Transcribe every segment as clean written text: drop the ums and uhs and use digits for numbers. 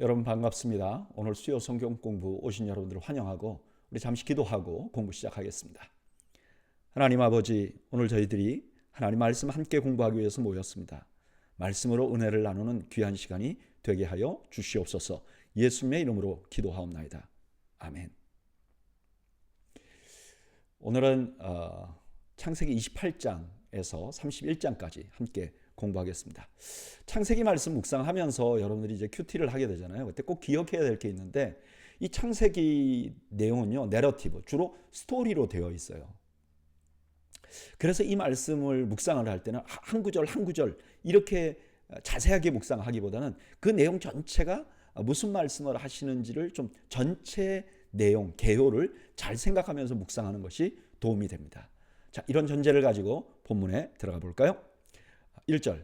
여러분 반갑습니다. 오늘 수요 성경 공부 오신 여러분들을 환영하고 우리 잠시 기도하고 공부 시작하겠습니다. 하나님 아버지, 오늘 저희들이 하나님 말씀 함께 공부하기 위해서 모였습니다. 말씀으로 은혜를 나누는 귀한 시간이 되게 하여 주시옵소서. 예수님의 이름으로 기도하옵나이다. 아멘. 오늘은 창세기 28장에서 31장까지 함께 공부하겠습니다. 창세기 말씀 묵상하면서 여러분들이 이제 큐티를 하게 되잖아요. 그때 꼭 기억해야 될 게 있는데, 이 창세기 내용은요, 내러티브, 주로 스토리로 되어 있어요. 그래서 이 말씀을 묵상을 할 때는 한 구절 한 구절 이렇게 자세하게 묵상하기보다는 그 내용 전체가 무슨 말씀을 하시는지를 좀 전체 내용, 개요를 잘 생각하면서 묵상하는 것이 도움이 됩니다. 자, 이런 전제를 가지고 본문에 들어가 볼까요? 1절,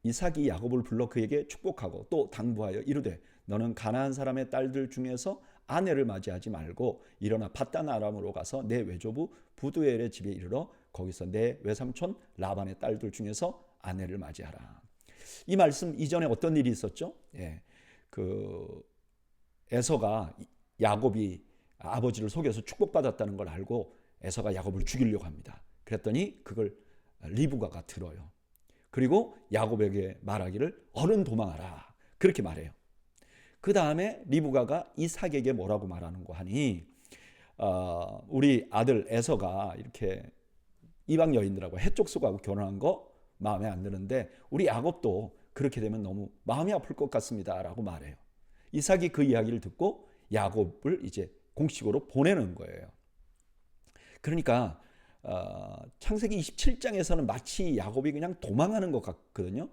이삭이 야곱을 불러 그에게 축복하고 또 당부하여 이르되 너는 가나안 사람의 딸들 중에서 아내를 맞이하지 말고 일어나 밧단 아람으로 가서 내 외조부 부두엘의 집에 이르러 거기서 내 외삼촌 라반의 딸들 중에서 아내를 맞이하라. 이 말씀 이전에 어떤 일이 있었죠? 에서가 야곱이 아버지를 속여서 축복받았다는 걸 알고 에서가 야곱을 죽이려고 합니다. 그랬더니 그걸 리브가가 들어요. 그리고 야곱에게 말하기를 얼른 도망하라, 그렇게 말해요. 그 다음에 리브가가 이삭에게 뭐라고 말하는 거 하니, 우리 아들 에서가 이렇게 이방 여인들하고 해족속하고 결혼한 거 마음에 안 드는데 우리 야곱도 그렇게 되면 너무 마음이 아플 것 같습니다 라고 말해요. 이삭이 그 이야기를 듣고 야곱을 이제 공식으로 보내는 거예요. 그러니까 창세기 27장에서는 마치 야곱이 그냥 도망하는 것 같거든요.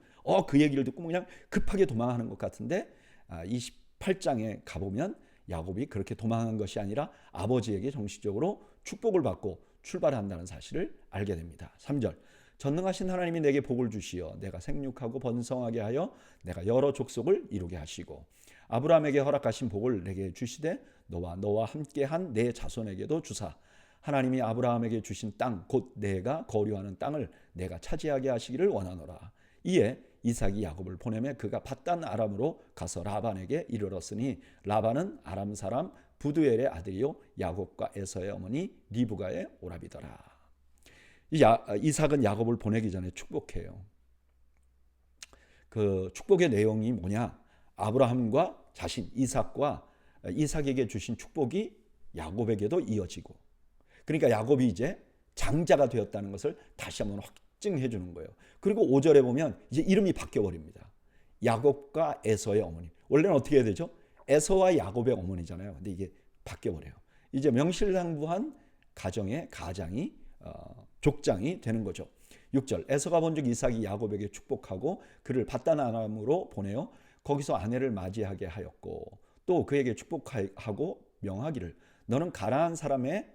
그 얘기를 듣고 그냥 급하게 도망하는 것 같은데 28장에 가보면 야곱이 그렇게 도망한 것이 아니라 아버지에게 정식적으로 축복을 받고 출발한다는 사실을 알게 됩니다. 3절, 전능하신 하나님이 내게 복을 주시어 내가 생육하고 번성하게 하여 내가 여러 족속을 이루게 하시고 아브라함에게 허락하신 복을 내게 주시되 너와 함께한 내 자손에게도 주사 하나님이 아브라함에게 주신 땅 곧 내가 거류하는 땅을 내가 차지하게 하시기를 원하노라. 이에 이삭이 야곱을 보내매 그가 밧단 아람으로 가서 라반에게 이르렀으니 라반은 아람 사람 부두엘의 아들이요 야곱과 에서의 어머니 리브가의 오라비더라. 이삭은 야곱을 보내기 전에 축복해요. 그 축복의 내용이 뭐냐? 아브라함과 자신 이삭과 이삭에게 주신 축복이 야곱에게도 이어지고, 그러니까 야곱이 이제 장자가 되었다는 것을 다시 한번 확증해 주는 거예요. 그리고 5절에 보면 이제 이름이 바뀌어 버립니다. 야곱과 에서의 어머니. 원래는 어떻게 해야 되죠? 에서와 야곱의 어머니잖아요. 근데 이게 바뀌어 버려요. 이제 명실상부한 가정의 가장이 족장이 되는 거죠. 6절, 에서가 본즉 이삭이 야곱에게 축복하고 그를 밧단 아람으로 보내어 거기서 아내를 맞이하게 하였고 또 그에게 축복하고 명하기를 너는 가나안 사람의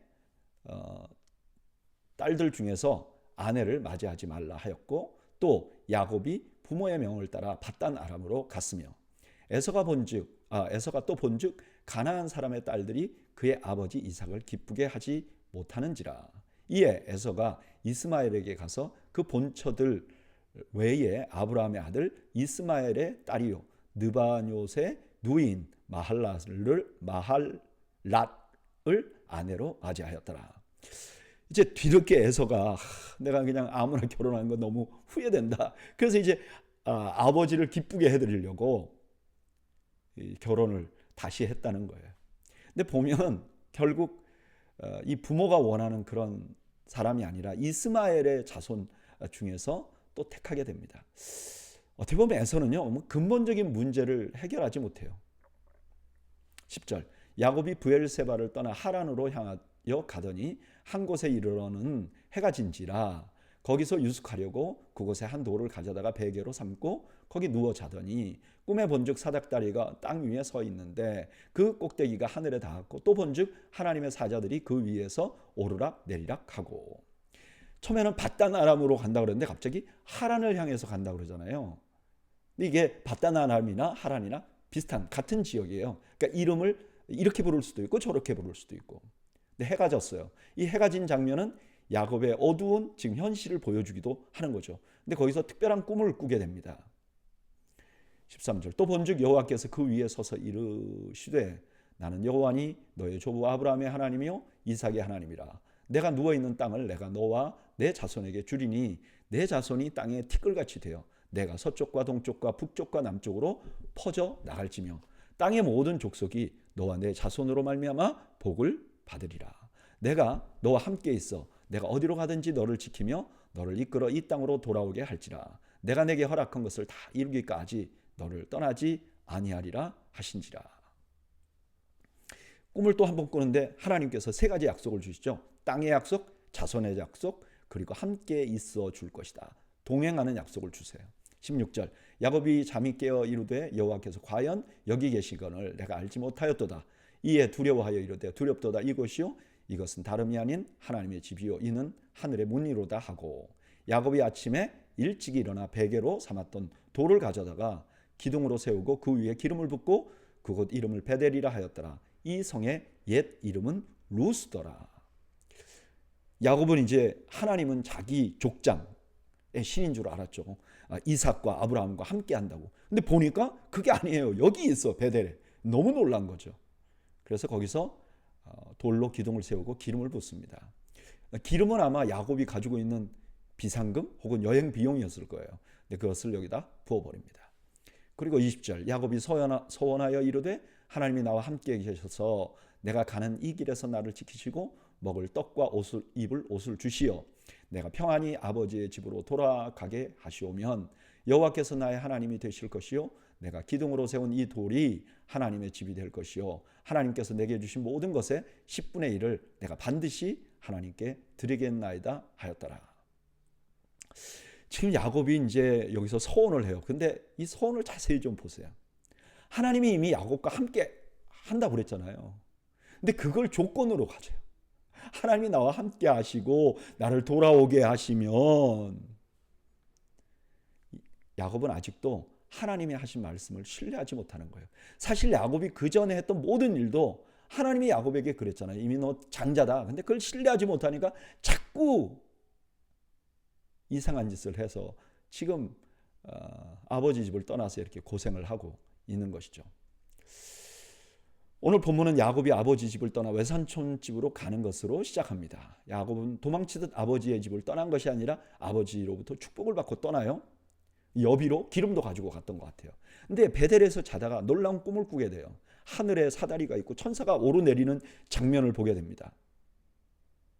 딸들 중에서 아내를 맞이하지 말라 하였고 또 야곱이 부모의 명을 따라 밧단 아람으로 갔으며 에서가 또 본즉 가나안 사람의 딸들이 그의 아버지 이삭을 기쁘게 하지 못하는지라. 이에 에서가 이스마엘에게 가서 그 본처들 외에 아브라함의 아들 이스마엘의 딸이요 느바뇨스의 누인 마할랏을 아내로 맞이하였더라. 이제 뒤늦게 에서가 내가 그냥 아무나 결혼한 거 너무 후회된다. 그래서 이제 아버지를 기쁘게 해드리려고 결혼을 다시 했다는 거예요. 근데 보면 결국 이 부모가 원하는 그런 사람이 아니라 이스마엘의 자손 중에서 또 택하게 됩니다. 어떻게 보면 에서는요, 근본적인 문제를 해결하지 못해요. 10절, 야곱이 브엘세바를 떠나 하란으로 향하여 가더니 한 곳에 이르러는 해가 진지라 거기서 유숙하려고 그곳에 한 돌을 가져다가 베개로 삼고 거기 누워 자더니 꿈에 본즉 사닥다리가 땅 위에 서 있는데 그 꼭대기가 하늘에 닿았고 또 본즉 하나님의 사자들이 그 위에서 오르락 내리락 하고. 처음에는 밧단 아람으로 간다 그랬는데 갑자기 하란을 향해서 간다 그러잖아요. 근데 이게 밧단 아람이나 하란이나 비슷한 같은 지역이에요. 그러니까 이름을 이렇게 부를 수도 있고 저렇게 부를 수도 있고. 근데 해가 졌어요. 이 해가 진 장면은 야곱의 어두운 지금 현실을 보여주기도 하는 거죠. 근데 거기서 특별한 꿈을 꾸게 됩니다. 13절 또 본즉 여호와께서 그 위에 서서 이르시되 나는 여호와니 너의 조부 아브라함의 하나님이요 이삭의 하나님이라. 내가 누워있는 땅을 내가 너와 내 자손에게 주리니 내 자손이 땅에 티끌같이 되어 내가 서쪽과 동쪽과 북쪽과 남쪽으로 퍼져 나갈지며 땅의 모든 족속이 너와 내 자손으로 말미암아 복을 받으리라. 내가 너와 함께 있어 내가 어디로 가든지 너를 지키며 너를 이끌어 이 땅으로 돌아오게 할지라. 내가 내게 허락한 것을 다 이루기까지 너를 떠나지 아니하리라 하신지라. 꿈을 또 한 번 꾸는데 하나님께서 세 가지 약속을 주시죠. 땅의 약속, 자손의 약속, 그리고 함께 있어 줄 것이다. 동행하는 약속을 주세요. 16절 야곱이 잠이 깨어 이르되 여호와께서 과연 여기 계시거늘 내가 알지 못하였도다. 이에 두려워하여 이르되 두렵도다. 이것이요 이것은 다름이 아닌 하나님의 집이요 이는 하늘의 문이로다 하고 야곱이 아침에 일찍 일어나 베개로 삼았던 돌을 가져다가 기둥으로 세우고 그 위에 기름을 붓고 그곳 이름을 베델이라 하였더라. 이 성의 옛 이름은 루스더라. 야곱은 이제 하나님은 자기 족장의 신인 줄 알았죠. 이삭과 아브라함과 함께 한다고. 근데 보니까 그게 아니에요. 여기 있어 베델에. 너무 놀란 거죠. 그래서 거기서 돌로 기둥을 세우고 기름을 붓습니다. 기름은 아마 야곱이 가지고 있는 비상금 혹은 여행 비용이었을 거예요. 근데 그것을 여기다 부어버립니다. 그리고 20절 야곱이 서원하여 이르되 하나님이 나와 함께 계셔서 내가 가는 이 길에서 나를 지키시고 먹을 떡과 옷을 입을 옷을 주시어 내가 평안히 아버지의 집으로 돌아가게 하시오면 여호와께서 나의 하나님이 되실 것이요 내가 기둥으로 세운 이 돌이 하나님의 집이 될 것이요 하나님께서 내게 주신 모든 것의 10분의 1을 내가 반드시 하나님께 드리겠나이다 하였더라. 지금 야곱이 이제 여기서 서원을 해요. 근데 이 서원을 자세히 좀 보세요. 하나님이 이미 야곱과 함께 한다고 그랬잖아요. 근데 그걸 조건으로 가져요. 하나님이 나와 함께 하시고 나를 돌아오게 하시면 야곱은 아직도 하나님이 하신 말씀을 신뢰하지 못하는 거예요. 사실 야곱이 그 전에 했던 모든 일도 하나님이 야곱에게 그랬잖아요. 이미 너 장자다. 근데 그걸 신뢰하지 못하니까 자꾸 이상한 짓을 해서 지금 아버지 집을 떠나서 이렇게 고생을 하고 있는 것이죠. 오늘 본문은 야곱이 아버지 집을 떠나 외삼촌 집으로 가는 것으로 시작합니다. 야곱은 도망치듯 아버지의 집을 떠난 것이 아니라 아버지로부터 축복을 받고 떠나요. 여비로 기름도 가지고 갔던 것 같아요. 근데 베델에서 자다가 놀라운 꿈을 꾸게 돼요. 하늘에 사다리가 있고 천사가 오르내리는 장면을 보게 됩니다.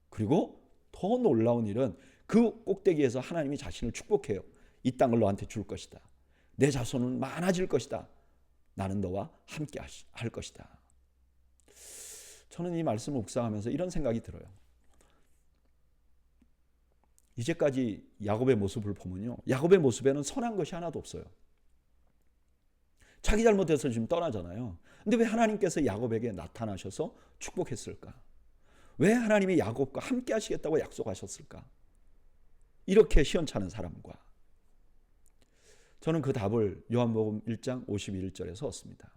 그리고 더 놀라운 일은 그 꼭대기에서 하나님이 자신을 축복해요. 이 땅을 너한테 줄 것이다. 내 자손은 많아질 것이다. 나는 너와 함께 할 것이다. 저는 이 말씀을 묵상하면서 이런 생각이 들어요. 이제까지 야곱의 모습을 보면요. 야곱의 모습에는 선한 것이 하나도 없어요. 자기 잘못해서 지금 떠나잖아요. 근데 왜 하나님께서 야곱에게 나타나셔서 축복했을까? 왜 하나님이 야곱과 함께 하시겠다고 약속하셨을까? 이렇게 시원찮은 사람과 저는 그 답을 요한복음 1장 51절에서 얻습니다.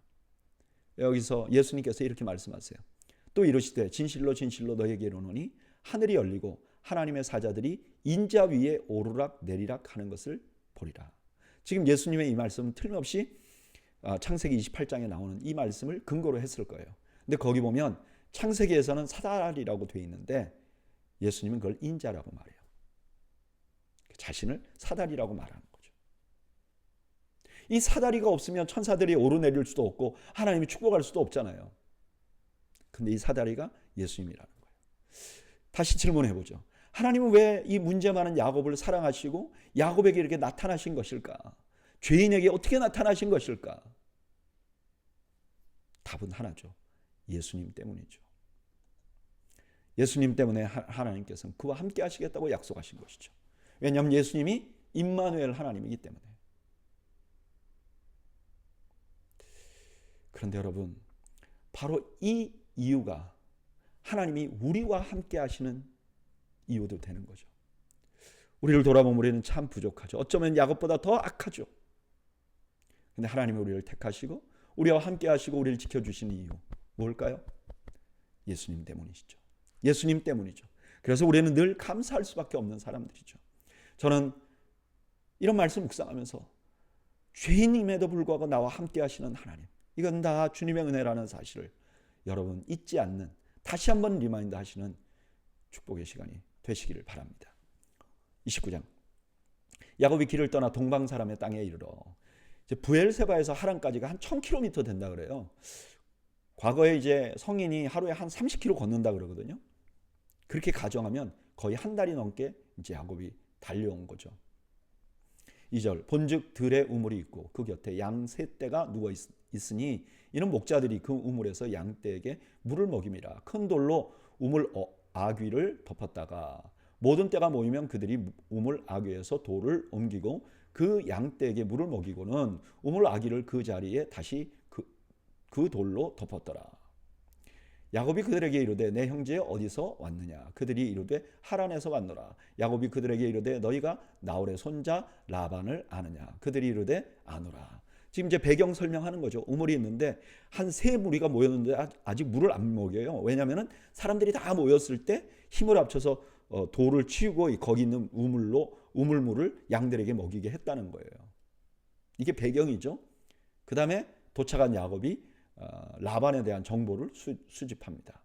여기서 예수님께서 이렇게 말씀하세요. 또 이르시되 진실로 진실로 너에게 이르노니 하늘이 열리고 하나님의 사자들이 인자 위에 오르락 내리락 하는 것을 보리라. 지금 예수님의 이 말씀은 틀림없이 창세기 28장에 나오는 이 말씀을 근거로 했을 거예요. 근데 거기 보면 창세기에서는 사다리라고 되어 있는데 예수님은 그걸 인자라고 말해요. 자신을 사다리라고 말하는 거죠. 이 사다리가 없으면 천사들이 오르내릴 수도 없고 하나님이 축복할 수도 없잖아요. 근데 이 사다리가 예수님이라는 거예요. 다시 질문해 보죠. 하나님은 왜 이 문제 많은 야곱을 사랑하시고 야곱에게 이렇게 나타나신 것일까? 죄인에게 어떻게 나타나신 것일까? 답은 하나죠. 예수님 때문이죠. 예수님 때문에 하나님께서는 그와 함께 하시겠다고 약속하신 것이죠. 왜냐하면 예수님이 임마누엘 하나님이기 때문에. 그런데 여러분, 바로 이 이유가 하나님이 우리와 함께 하시는 이유도 되는 거죠. 우리를 돌아보면 우리는 참 부족하죠. 어쩌면 야곱보다 더 악하죠. 근데 하나님이 우리를 택하시고 우리와 함께 하시고 우리를 지켜주시는 이유 뭘까요? 예수님 때문이시죠. 예수님 때문이죠. 그래서 우리는 늘 감사할 수밖에 없는 사람들이죠. 저는 이런 말씀 묵상하면서 죄인임에도 불구하고 나와 함께 하시는 하나님. 이건 다 주님의 은혜라는 사실을 여러분 잊지 않는, 다시 한번 리마인드 하시는 축복의 시간이 되시기를 바랍니다. 29장. 야곱이 길을 떠나 동방 사람의 땅에 이르러, 이제 부엘세바에서 하란까지가 한 1000km 된다 그래요. 과거에 이제 성인이 하루에 한 30km 걷는다 그러거든요. 그렇게 가정하면 거의 한 달이 넘게 이제 야곱이 달려온 거죠. 2절. 본즉 들에 우물이 있고 그 곁에 양 세 떼가 누워 있으니 이는 목자들이 그 우물에서 양 떼에게 물을 먹임이라. 큰 돌로 우물 아귀를 덮었다가 모든 떼가 모이면 그들이 우물 아귀에서 돌을 옮기고 그 양 떼에게 물을 먹이고는 우물 아귀를 그 자리에 다시 그 돌로 덮었더라. 야곱이 그들에게 이르되 내 형제 어디서 왔느냐. 그들이 이르되 하란에서 왔노라. 야곱이 그들에게 이르되 너희가 나홀의 손자 라반을 아느냐. 그들이 이르되 아노라. 지금 이제 배경 설명하는 거죠. 우물이 있는데 한 세 무리가 모였는데 아직 물을 안 먹여요. 왜냐하면 사람들이 다 모였을 때 힘을 합쳐서 돌을 치우고 거기 있는 우물물을 양들에게 먹이게 했다는 거예요. 이게 배경이죠. 그 다음에 도착한 야곱이 라반에 대한 정보를 수집합니다.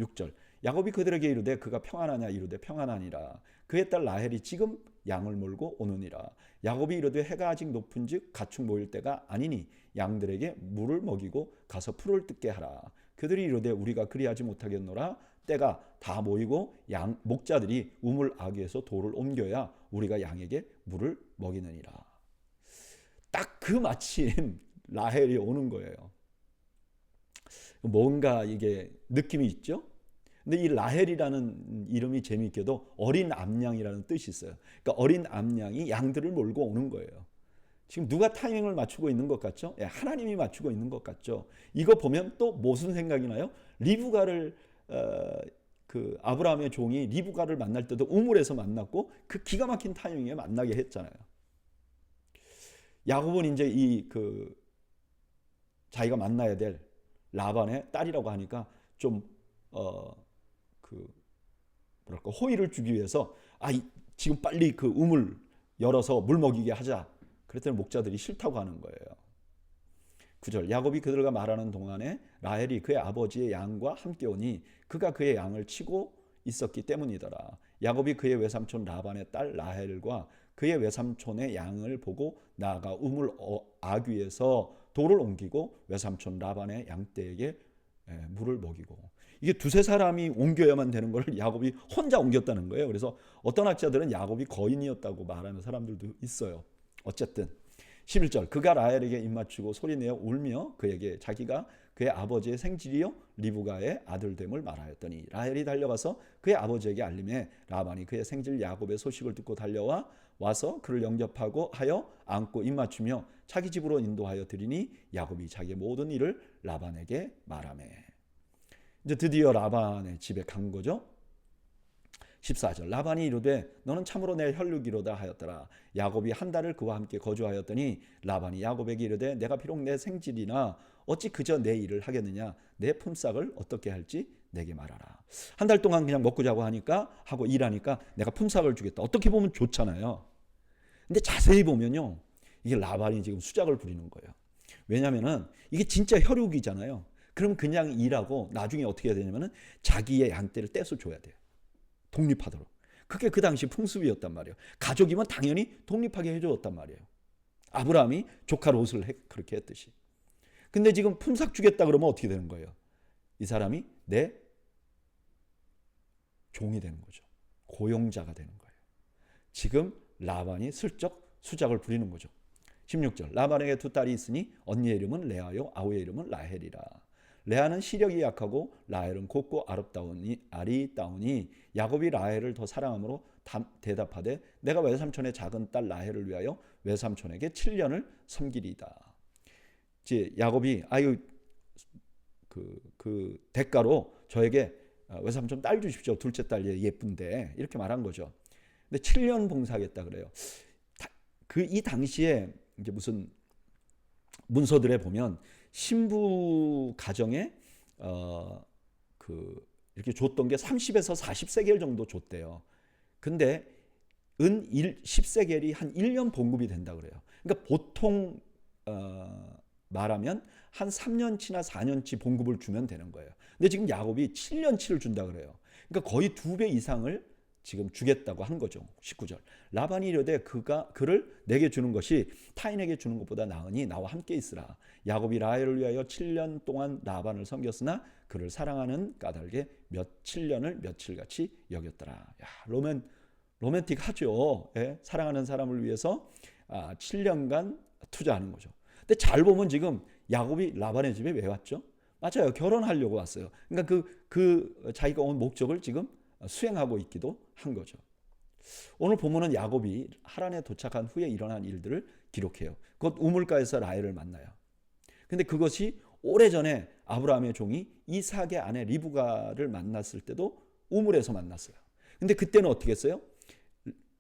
6절. 야곱이 그들에게 이르되 그가 평안하냐. 이르되 평안하니라. 그의 딸 라헬이 지금 양을 몰고 오느니라. 야곱이 이르되 해가 아직 높은즉 가축 모일 때가 아니니 양들에게 물을 먹이고 가서 풀을 뜯게 하라. 그들이 이르되 우리가 그리하지 못하겠노라. 때가 다 모이고 목자들이 우물 아귀에서 돌을 옮겨야 우리가 양에게 물을 먹이느니라. 딱 그 마침 라헬이 오는 거예요. 뭔가 이게 느낌이 있죠? 근데 이 라헬이라는 이름이 재미있게도 어린 암양이라는 뜻이 있어요. 그러니까 어린 암양이 양들을 몰고 오는 거예요. 지금 누가 타이밍을 맞추고 있는 것 같죠? 하나님이 맞추고 있는 것 같죠? 이거 보면 또 무슨 생각이 나요? 리브가를 그 아브라함의 종이 리브가를 만날 때도 우물에서 만났고 그 기가 막힌 타이밍에 만나게 했잖아요. 야곱은 이제 자기가 만나야 될 라반의 딸이라고 하니까 좀 호의를 주기 위해서 지금 빨리 그 우물 열어서 물 먹이게 하자. 그랬더니 목자들이 싫다고 하는 거예요. 9절. 야곱이 그들과 말하는 동안에 라헬이 그의 아버지의 양과 함께 오니 그가 그의 양을 치고 있었기 때문이더라. 야곱이 그의 외삼촌 라반의 딸 라헬과 그의 외삼촌의 양을 보고 나아가 우물 아귀에서 돌을 옮기고 외삼촌 라반의 양떼에게 물을 먹이고. 이게 두세 사람이 옮겨야만 되는 걸 야곱이 혼자 옮겼다는 거예요. 그래서 어떤 학자들은 야곱이 거인이었다고 말하는 사람들도 있어요. 어쨌든 11절. 그가 라헬에게 입맞추고 소리내어 울며 그에게 자기가 그의 아버지의 생질이요 리브가의 아들됨을 말하였더니 라헬이 달려가서 그의 아버지에게 알림해 라반이 그의 생질 야곱의 소식을 듣고 달려와 와서 그를 영접하고 하여 안고 입맞추며 자기 집으로 인도하여 드리니 야곱이 자기의 모든 일을 라반에게 말하매. 이제 드디어 라반의 집에 간 거죠. 14절. 라반이 이르되 너는 참으로 내 혈육이로다 하였더라. 야곱이 한 달을 그와 함께 거주하였더니 라반이 야곱에게 이르되 내가 비록 내 생질이나 어찌 그저 내 일을 하겠느냐. 내 품삯을 어떻게 할지 내게 말하라. 한 달 동안 그냥 먹고 자고 하고 일하니까 내가 품삯을 주겠다. 어떻게 보면 좋잖아요. 근데 자세히 보면요, 이게 라반이 지금 수작을 부리는 거예요. 왜냐하면은 이게 진짜 혈육이잖아요. 그럼 그냥 일하고 나중에 어떻게 해야 되냐면은 자기의 양떼를 떼서 줘야 돼요. 독립하도록. 그게 그 당시 풍습이었단 말이에요. 가족이면 당연히 독립하게 해줬단 말이에요. 아브라함이 조카 롯을 그렇게 했듯이. 근데 지금 품삯 주겠다 그러면 어떻게 되는 거예요? 이 사람이 내 종이 되는 거죠. 고용자가 되는 거예요. 지금 라반이 슬쩍 수작을 부리는 거죠. 16절. 라반에게 두 딸이 있으니 언니의 이름은 레아요 아우의 이름은 라헬이라. 레아는 시력이 약하고 라헬은 곱고 아리따우니 야곱이 라헬을 더 사랑함으로 대답하되 내가 외삼촌의 작은 딸 라헬을 위하여 외삼촌에게 7년을 섬기리이다. 이제 야곱이 그 대가로 저에게 외삼촌 딸 주십시오. 둘째 딸 예쁜데 이렇게 말한 거죠. 근데 7년 봉사하겠다 그래요. 이 당시에 이제 무슨 문서들에 보면 신부 가정에 이렇게 줬던 게 30에서 40세겔 정도 줬대요. 근데 은 10세겔이 한 1년 봉급이 된다 그래요. 그러니까 보통 말하면 한 3년치나 4년치 봉급을 주면 되는 거예요. 근데 지금 야곱이 7년치를 준다 그래요. 그러니까 거의 2배 이상을 지금 주겠다고 한 거죠. 19절. 라반이 이르되 그를 내게 주는 것이 타인에게 주는 것보다 나으니 나와 함께 있으라. 야곱이 라헬을 위하여 7년 동안 라반을 섬겼으나 그를 사랑하는 까닭에 7년을 며칠같이 여겼더라. 야, 로맨틱하죠. 예? 사랑하는 사람을 위해서 7년간 투자하는 거죠. 근데 잘 보면 지금 야곱이 라반의 집에 왜 왔죠? 맞아요. 결혼하려고 왔어요. 그러니까 자기가 온 목적을 지금 수행하고 있기도 한 거죠. 오늘 본문은 야곱이 하란에 도착한 후에 일어난 일들을 기록해요. 곧 우물가에서 라헬을 만나요. 근데 그것이 오래전에 아브라함의 종이 이삭의 아내 리브가를 만났을 때도 우물에서 만났어요. 근데 그때는 어떻게 했어요?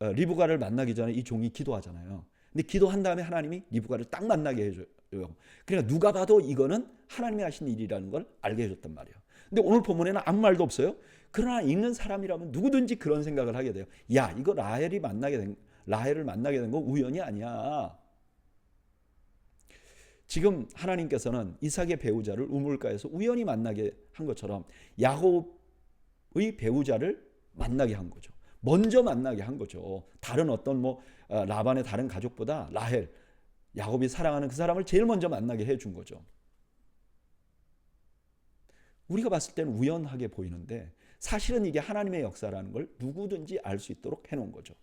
리브가를 만나기 전에 이 종이 기도하잖아요. 근데 기도한 다음에 하나님이 리브가를 딱 만나게 해줘요. 그러니까 누가 봐도 이거는 하나님이 하신 일이라는 걸 알게 해줬단 말이에요. 근데 오늘 본문에는 아무 말도 없어요. 그러나 읽는 사람이라면 누구든지 그런 생각을 하게 돼요. 야, 이거 라헬을 만나게 된 거 우연이 아니야. 지금 하나님께서는 이삭의 배우자를 우물가에서 우연히 만나게 한 것처럼 야곱의 배우자를 만나게 한 거죠. 먼저 만나게 한 거죠. 다른 어떤 라반의 다른 가족보다 라헬, 야곱이 사랑하는 그 사람을 제일 먼저 만나게 해준 거죠. 우리가 봤을 때는 우연하게 보이는데 사실은 이게 하나님의 역사라는 걸 누구든지 알 수 있도록 해놓은 거죠.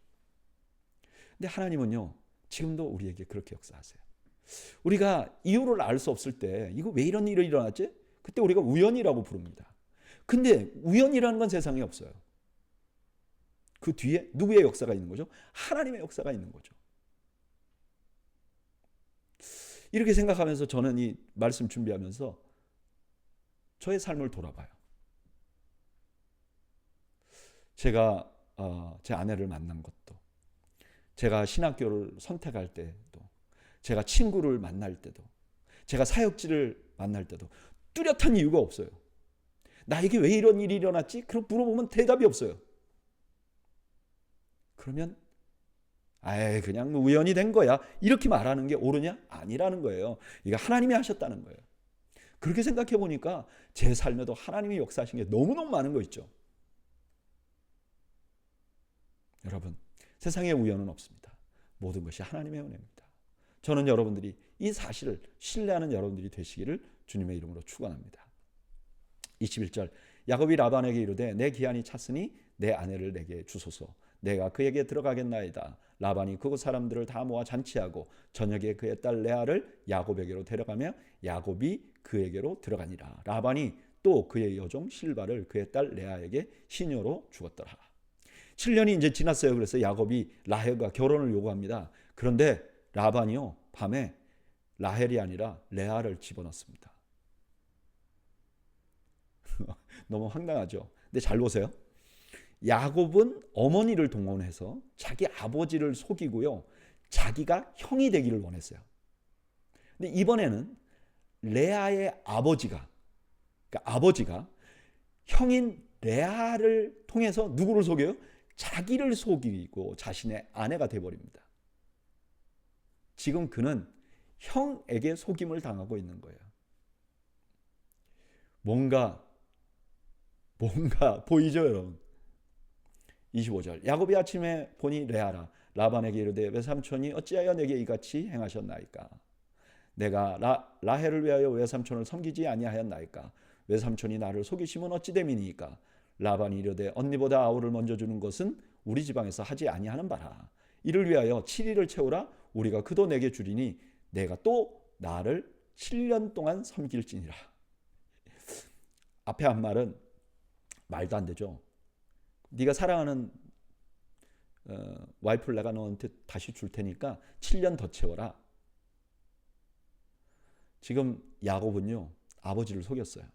근데 하나님은요, 지금도 우리에게 그렇게 역사하세요. 우리가 이유를 알 수 없을 때 이거 왜 이런 일이 일어났지? 그때 우리가 우연이라고 부릅니다. 근데 우연이라는 건 세상에 없어요. 그 뒤에 누구의 역사가 있는 거죠? 하나님의 역사가 있는 거죠. 이렇게 생각하면서 저는 이 말씀 준비하면서 저의 삶을 돌아봐요. 제가 제 아내를 만난 것도, 제가 신학교를 선택할 때도, 제가 친구를 만날 때도, 제가 사역지를 만날 때도 뚜렷한 이유가 없어요. 나에게 왜 이런 일이 일어났지? 그럼 물어보면 대답이 없어요. 그러면 그냥 우연이 된 거야, 이렇게 말하는 게 옳으냐? 아니라는 거예요. 이거 하나님이 하셨다는 거예요. 그렇게 생각해 보니까 제 삶에도 하나님이 역사하신 게 너무너무 많은 거 있죠. 여러분, 세상에 우연은 없습니다. 모든 것이 하나님의 은혜입니다. 저는 여러분들이 이 사실을 신뢰하는 여러분들이 되시기를 주님의 이름으로 축원합니다. 21절, 야곱이 라반에게 이르되 내 기한이 찼으니 내 아내를 내게 주소서. 내가 그에게 들어가겠나이다. 라반이 그곳 사람들을 다 모아 잔치하고 저녁에 그의 딸 레아를 야곱에게로 데려가며 야곱이 그에게로 들어가니라. 라반이 또 그의 여종 실바를 그의 딸 레아에게 시녀로 주었더라. 7년이 이제 지났어요. 그래서 야곱이 라헬과 결혼을 요구합니다. 그런데 라반이요, 밤에 라헬이 아니라 레아를 집어넣습니다. 너무 황당하죠. 근데 잘 보세요. 야곱은 어머니를 동원해서 자기 아버지를 속이고요, 자기가 형이 되기를 원했어요. 근데 이번에는 레아의 아버지가 형인 레아를 통해서 누구를 속여요? 자기를 속이고 자신의 아내가 돼버립니다. 지금 그는 형에게 속임을 당하고 있는 거예요. 뭔가 보이죠, 여러분? 25절, 야곱이 아침에 보니 레아라. 라반에게 이르되 외삼촌이 어찌하여 내게 이같이 행하셨나이까? 내가 라헬을 위하여 외삼촌을 섬기지 아니하였나이까? 외삼촌이 나를 속이심은 어찌 됨이니까? 라반이 이르되 언니보다 아우를 먼저 주는 것은 우리 지방에서 하지 아니하는 바라. 이를 위하여 7일을 채우라. 우리가 그도 내게 주리니 내가 또 나를 7년 동안 섬길지니라. 앞에 한 말은 말도 안 되죠. 네가 사랑하는 와이프를 내가 너한테 다시 줄 테니까 7년 더 채워라. 지금 야곱은요, 아버지를 속였어요.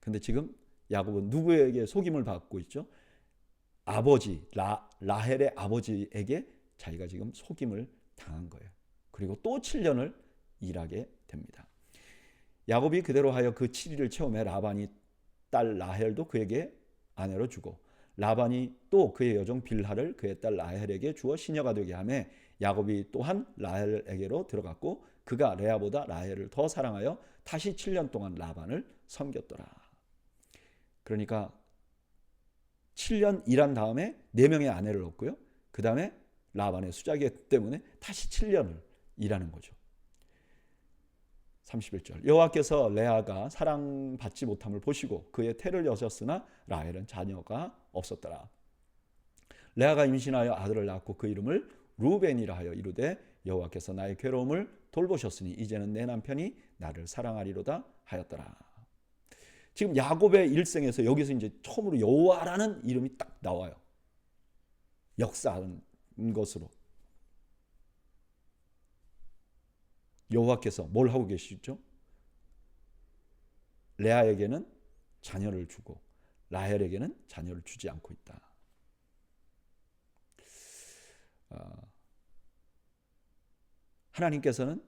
근데 지금 야곱은 누구에게 속임을 받고 있죠? 아버지, 라헬의 아버지에게 자기가 지금 속임을 당한 거예요. 그리고 또 7년을 일하게 됩니다. 야곱이 그대로 하여 그 7일을 채우며 라반이 딸 라헬도 그에게 아내로 주고 라반이 또 그의 여종 빌하를 그의 딸 라헬에게 주어 시녀가 되게 하며 야곱이 또한 라헬에게로 들어갔고 그가 레아보다 라헬을 더 사랑하여 다시 7년 동안 라반을 섬겼더라. 그러니까 7년 일한 다음에 4명의 아내를 얻고요. 그 다음에 라반의 수작이었기 때문에 다시 7년을 일하는 거죠. 31절 여호와께서 레아가 사랑받지 못함을 보시고 그의 태를 여셨으나 라헬은 자녀가 없었더라. 레아가 임신하여 아들을 낳고 그 이름을 루벤이라 하여 이르되 여호와께서 나의 괴로움을 돌보셨으니 이제는 내 남편이 나를 사랑하리로다 하였더라. 지금 야곱의 일생에서 여기서 이제 처음으로 여호와라는 이름이 딱 나와요. 역사하는 것으로. 여호와께서 뭘 하고 계시죠? 레아에게는 자녀를 주고 라헬에게는 자녀를 주지 않고 있다. 하나님께서는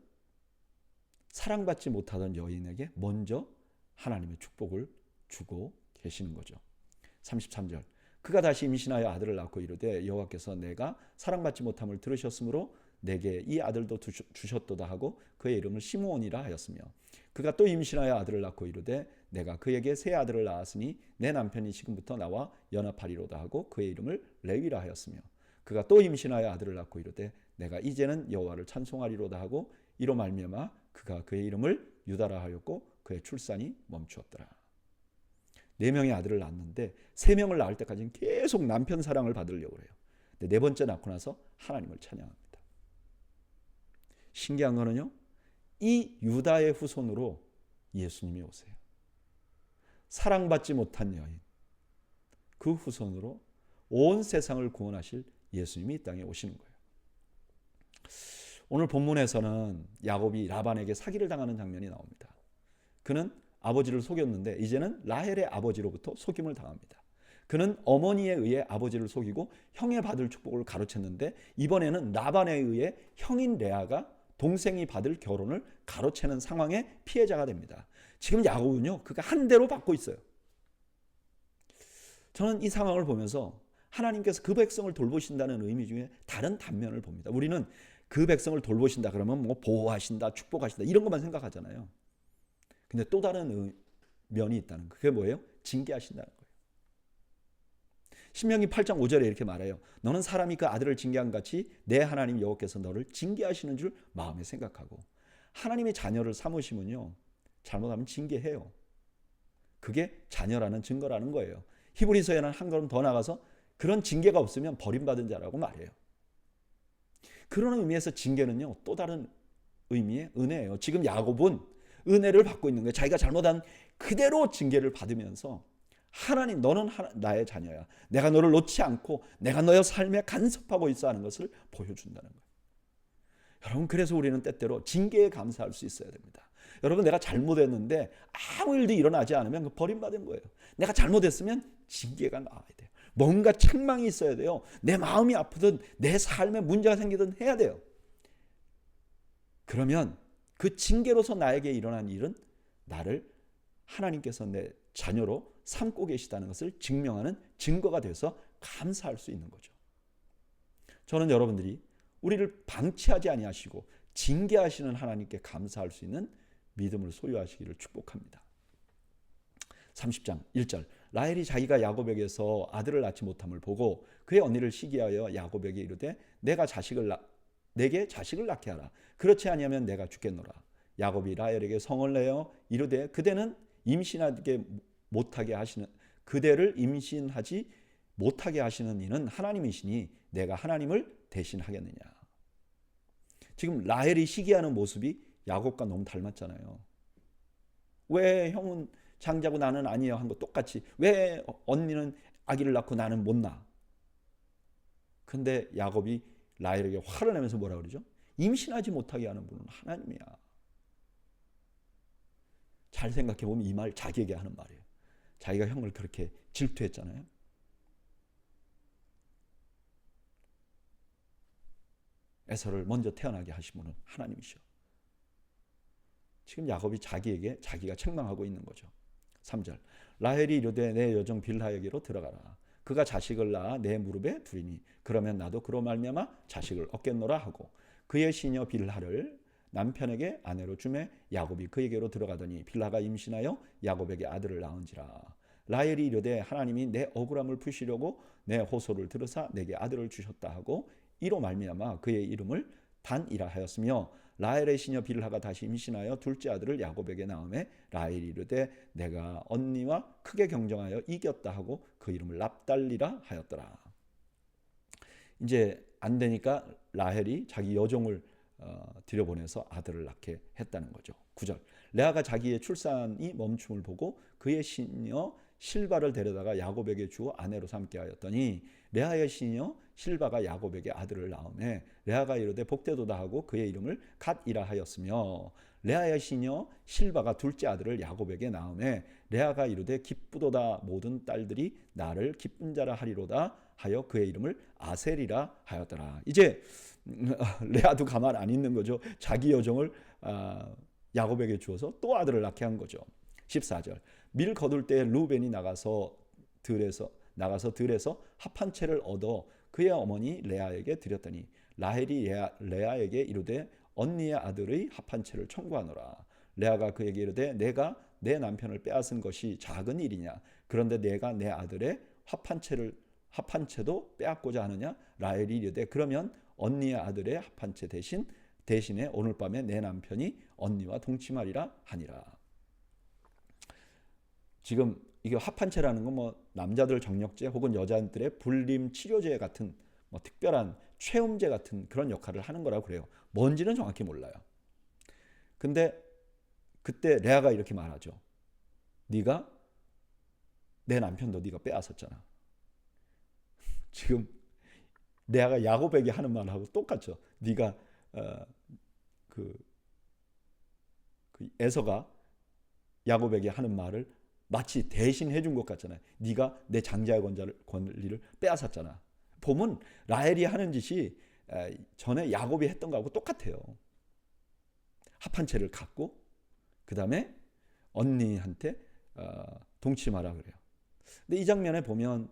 사랑받지 못하던 여인에게 먼저 하나님의 축복을 주고 계시는 거죠. 33절 그가 다시 임신하여 아들을 낳고 이르되 여호와께서 내가 사랑받지 못함을 들으셨으므로 내게 이 아들도 주셨도다 하고 그의 이름을 시므온이라 하였으며 그가 또 임신하여 아들을 낳고 이르되 내가 그에게 새 아들을 낳았으니 내 남편이 지금부터 나와 연합하리로다 하고 그의 이름을 레위라 하였으며 그가 또 임신하여 아들을 낳고 이르되 내가 이제는 여호와를 찬송하리로다 하고 이로 말미암아 그가 그의 이름을 유다라 하였고 그의 출산이 멈추었더라. 4명의 아들을 낳았는데 3명을 낳을 때까지는 계속 남편 사랑을 받으려고 해요. 근데 4번째 낳고 나서 하나님을 찬양합니다. 신기한 거는요. 이 유다의 후손으로 예수님이 오세요. 사랑받지 못한 여인 그 후손으로 온 세상을 구원하실 예수님이 이 땅에 오시는 거예요. 오늘 본문에서는 야곱이 라반에게 사기를 당하는 장면이 나옵니다. 그는 아버지를 속였는데 이제는 라헬의 아버지로부터 속임을 당합니다. 그는 어머니에 의해 아버지를 속이고 형의 받을 축복을 가로챘는데 이번에는 라반에 의해 형인 레아가 동생이 받을 결혼을 가로채는 상황의 피해자가 됩니다. 지금 야곱은요, 그가 한 대로 받고 있어요. 저는 이 상황을 보면서 하나님께서 그 백성을 돌보신다는 의미 중에 다른 단면을 봅니다. 우리는 그 백성을 돌보신다 그러면 뭐 보호하신다, 축복하신다 이런 것만 생각하잖아요. 근데 또 다른 면이 있다는 거. 그게 뭐예요? 징계하신다는 거예요. 신명기 8장 5절에 이렇게 말해요. 너는 사람이 그 아들을 징계한 같이 내 하나님 여호와께서 너를 징계하시는 줄 마음에 생각하고 하나님의 자녀를 삼으시면요. 잘못하면 징계해요. 그게 자녀라는 증거라는 거예요. 히브리서에는 한 걸음 더 나가서 그런 징계가 없으면 버림받은 자라고 말해요. 그런 의미에서 징계는요. 또 다른 의미의 은혜예요. 지금 야곱은 은혜를 받고 있는 거예요. 자기가 잘못한 그대로 징계를 받으면서 하나님 너는 나의 자녀야. 내가 너를 놓지 않고 내가 너의 삶에 간섭하고 있어 하는 것을 보여준다는 거예요. 여러분 그래서 우리는 때때로 징계에 감사할 수 있어야 됩니다. 여러분 내가 잘못했는데 아무 일도 일어나지 않으면 버림받은 거예요. 내가 잘못했으면 징계가 나와야 돼요. 뭔가 책망이 있어야 돼요. 내 마음이 아프든 내 삶에 문제가 생기든 해야 돼요. 그러면 그 징계로서 나에게 일어난 일은 나를 하나님께서 내 자녀로 삼고 계시다는 것을 증명하는 증거가 돼서 감사할 수 있는 거죠. 저는 여러분들이 우리를 방치하지 아니하시고 징계하시는 하나님께 감사할 수 있는 믿음을 소유하시기를 축복합니다. 30장 1절 라헬이 자기가 야곱에게서 아들을 낳지 못함을 보고 그의 언니를 시기하여 야곱에게 이르되 내게 자식을 낳게 하라. 그렇지 아니하면 내가 죽겠노라. 야곱이 라헬에게 성을 내어 이르되 그대를 임신하지 못하게 하시는 이는 하나님이시니 내가 하나님을 대신하겠느냐. 지금 라헬이 시기하는 모습이 야곱과 너무 닮았잖아요. 왜 형은 장자고 나는 아니에요 한 거 똑같이 왜 언니는 아기를 낳고 나는 못 낳아. 근데 야곱이 라헬에게 화를 내면서 뭐라 그러죠? 임신하지 못하게 하는 분은 하나님이야. 잘 생각해보면 이 말 자기에게 하는 말이에요. 자기가 형을 그렇게 질투했잖아요. 에서를 먼저 태어나게 하신 분은 하나님이셔. 지금 야곱이 자기에게 자기가 책망하고 있는 거죠. 3절 라헬이 이르되 내 여종 빌하에게로 들어가라. 그가 자식을 낳아 내 무릎에 두리니 그러면 나도 그로 말미암아 자식을 얻겠노라 하고 그의 시녀 빌하를 남편에게 아내로 주매 야곱이 그에게로 들어가더니 빌하가 임신하여 야곱에게 아들을 낳은지라. 라헬이 이르되 하나님이 내 억울함을 푸시려고 내 호소를 들으사 내게 아들을 주셨다 하고 이로 말미암아 그의 이름을 단이라 하였으며 라헬의 시녀 빌하가 다시 임신하여 둘째 아들을 야곱에게 낳음에 라헬이 이르되 내가 언니와 크게 경쟁하여 이겼다 하고 그 이름을 납달리라 하였더라. 이제 안 되니까 라헬이 자기 여종을 들여보내서 아들을 낳게 했다는 거죠. 9절 레아가 자기의 출산이 멈춤을 보고 그의 시녀 실바를 데려다가 야곱에게 주어 아내로 삼게 하였더니 레아의 시녀 실바가 야곱에게 아들을 낳음에 레아가 이르되 복되도다 하고 그의 이름을 갓이라 하였으며 레아의 시녀 실바가 둘째 아들을 야곱에게 낳음에 레아가 이르되 기쁘도다 모든 딸들이 나를 기쁜 자라 하리로다 하여 그의 이름을 아셀이라 하였더라. 이제 레아도 가만 안 있는 거죠. 자기 여종을 야곱에게 주어서 또 아들을 낳게 한 거죠. 14절 밀 거둘 때 루벤이 나가서 들에서 합한 채를 얻어 그의 어머니 레아에게 드렸더니 라헬이 레아에게 이르되 언니의 아들의 합한 채를 청구하노라. 레아가 그에게 이르되 내가 내 남편을 빼앗은 것이 작은 일이냐 그런데 내가 내 아들의 합한 채도 빼앗고자 하느냐. 라헬이 이르되 그러면 언니의 아들의 합한 채 대신에 오늘 밤에 내 남편이 언니와 동침하리라 하니라. 지금 이게 합한채라는 건 뭐 남자들 정력제 혹은 여자들의 불림 치료제 같은 뭐 특별한 최음제 같은 그런 역할을 하는 거라고 그래요. 뭔지는 정확히 몰라요. 근데 그때 레아가 이렇게 말하죠. 네가 내 남편도 네가 빼앗았잖아. 지금 레아가 야곱에게 하는 말하고 똑같죠. 네가 그 에서가 야곱에게 하는 말을 마치 대신 해준 것 같잖아요. 네가 내 장자의 권리를 빼앗았잖아. 보면 라헬이 하는 짓이 전에 야곱이 했던 거하고 똑같아요. 합한 채를 갖고 그 다음에 언니한테 동침하라 그래요. 근데 이 장면에 보면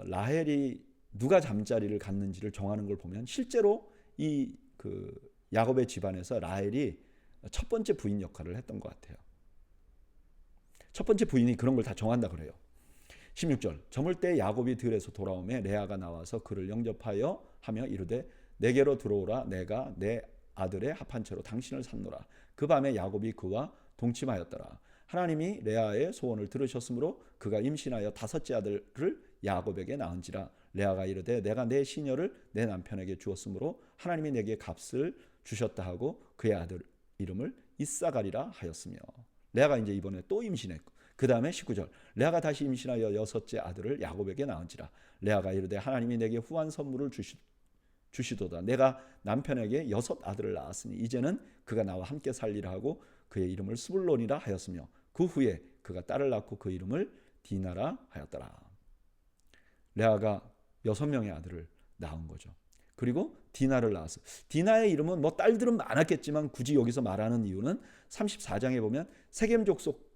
라헬이 누가 잠자리를 갖는지를 정하는 걸 보면 실제로 이 그 야곱의 집안에서 라헬이 첫 번째 부인 역할을 했던 것 같아요. 첫 번째 부인이 그런 걸 다 정한다 그래요. 16절 저물 때 야곱이 들에서 돌아오매 레아가 나와서 그를 영접하여 하며 이르되 내게로 들어오라 내가 내 아들의 합한 채로 당신을 삼노라. 그 밤에 야곱이 그와 동침하였더라. 하나님이 레아의 소원을 들으셨으므로 그가 임신하여 다섯째 아들을 야곱에게 낳은지라. 레아가 이르되 내가 내 시녀를 내 남편에게 주었으므로 하나님이 내게 값을 주셨다 하고 그의 아들 이름을 이사가리라 하였으며. 레아가 이제 이번에 또 임신했고 그 다음에 19절 레아가 다시 임신하여 여섯째 아들을 야곱에게 낳은지라. 레아가 이르되 하나님이 내게 후한 선물을 주시도다. 내가 남편에게 여섯 아들을 낳았으니 이제는 그가 나와 함께 살리라 하고 그의 이름을 스불론이라 하였으며 그 후에 그가 딸을 낳고 그 이름을 디나라 하였더라. 레아가 6명의 아들을 낳은 거죠. 그리고 디나를 낳았어. 디나의 이름은 뭐 딸들은 많았겠지만 굳이 여기서 말하는 이유는 34장에 보면 세겜 족속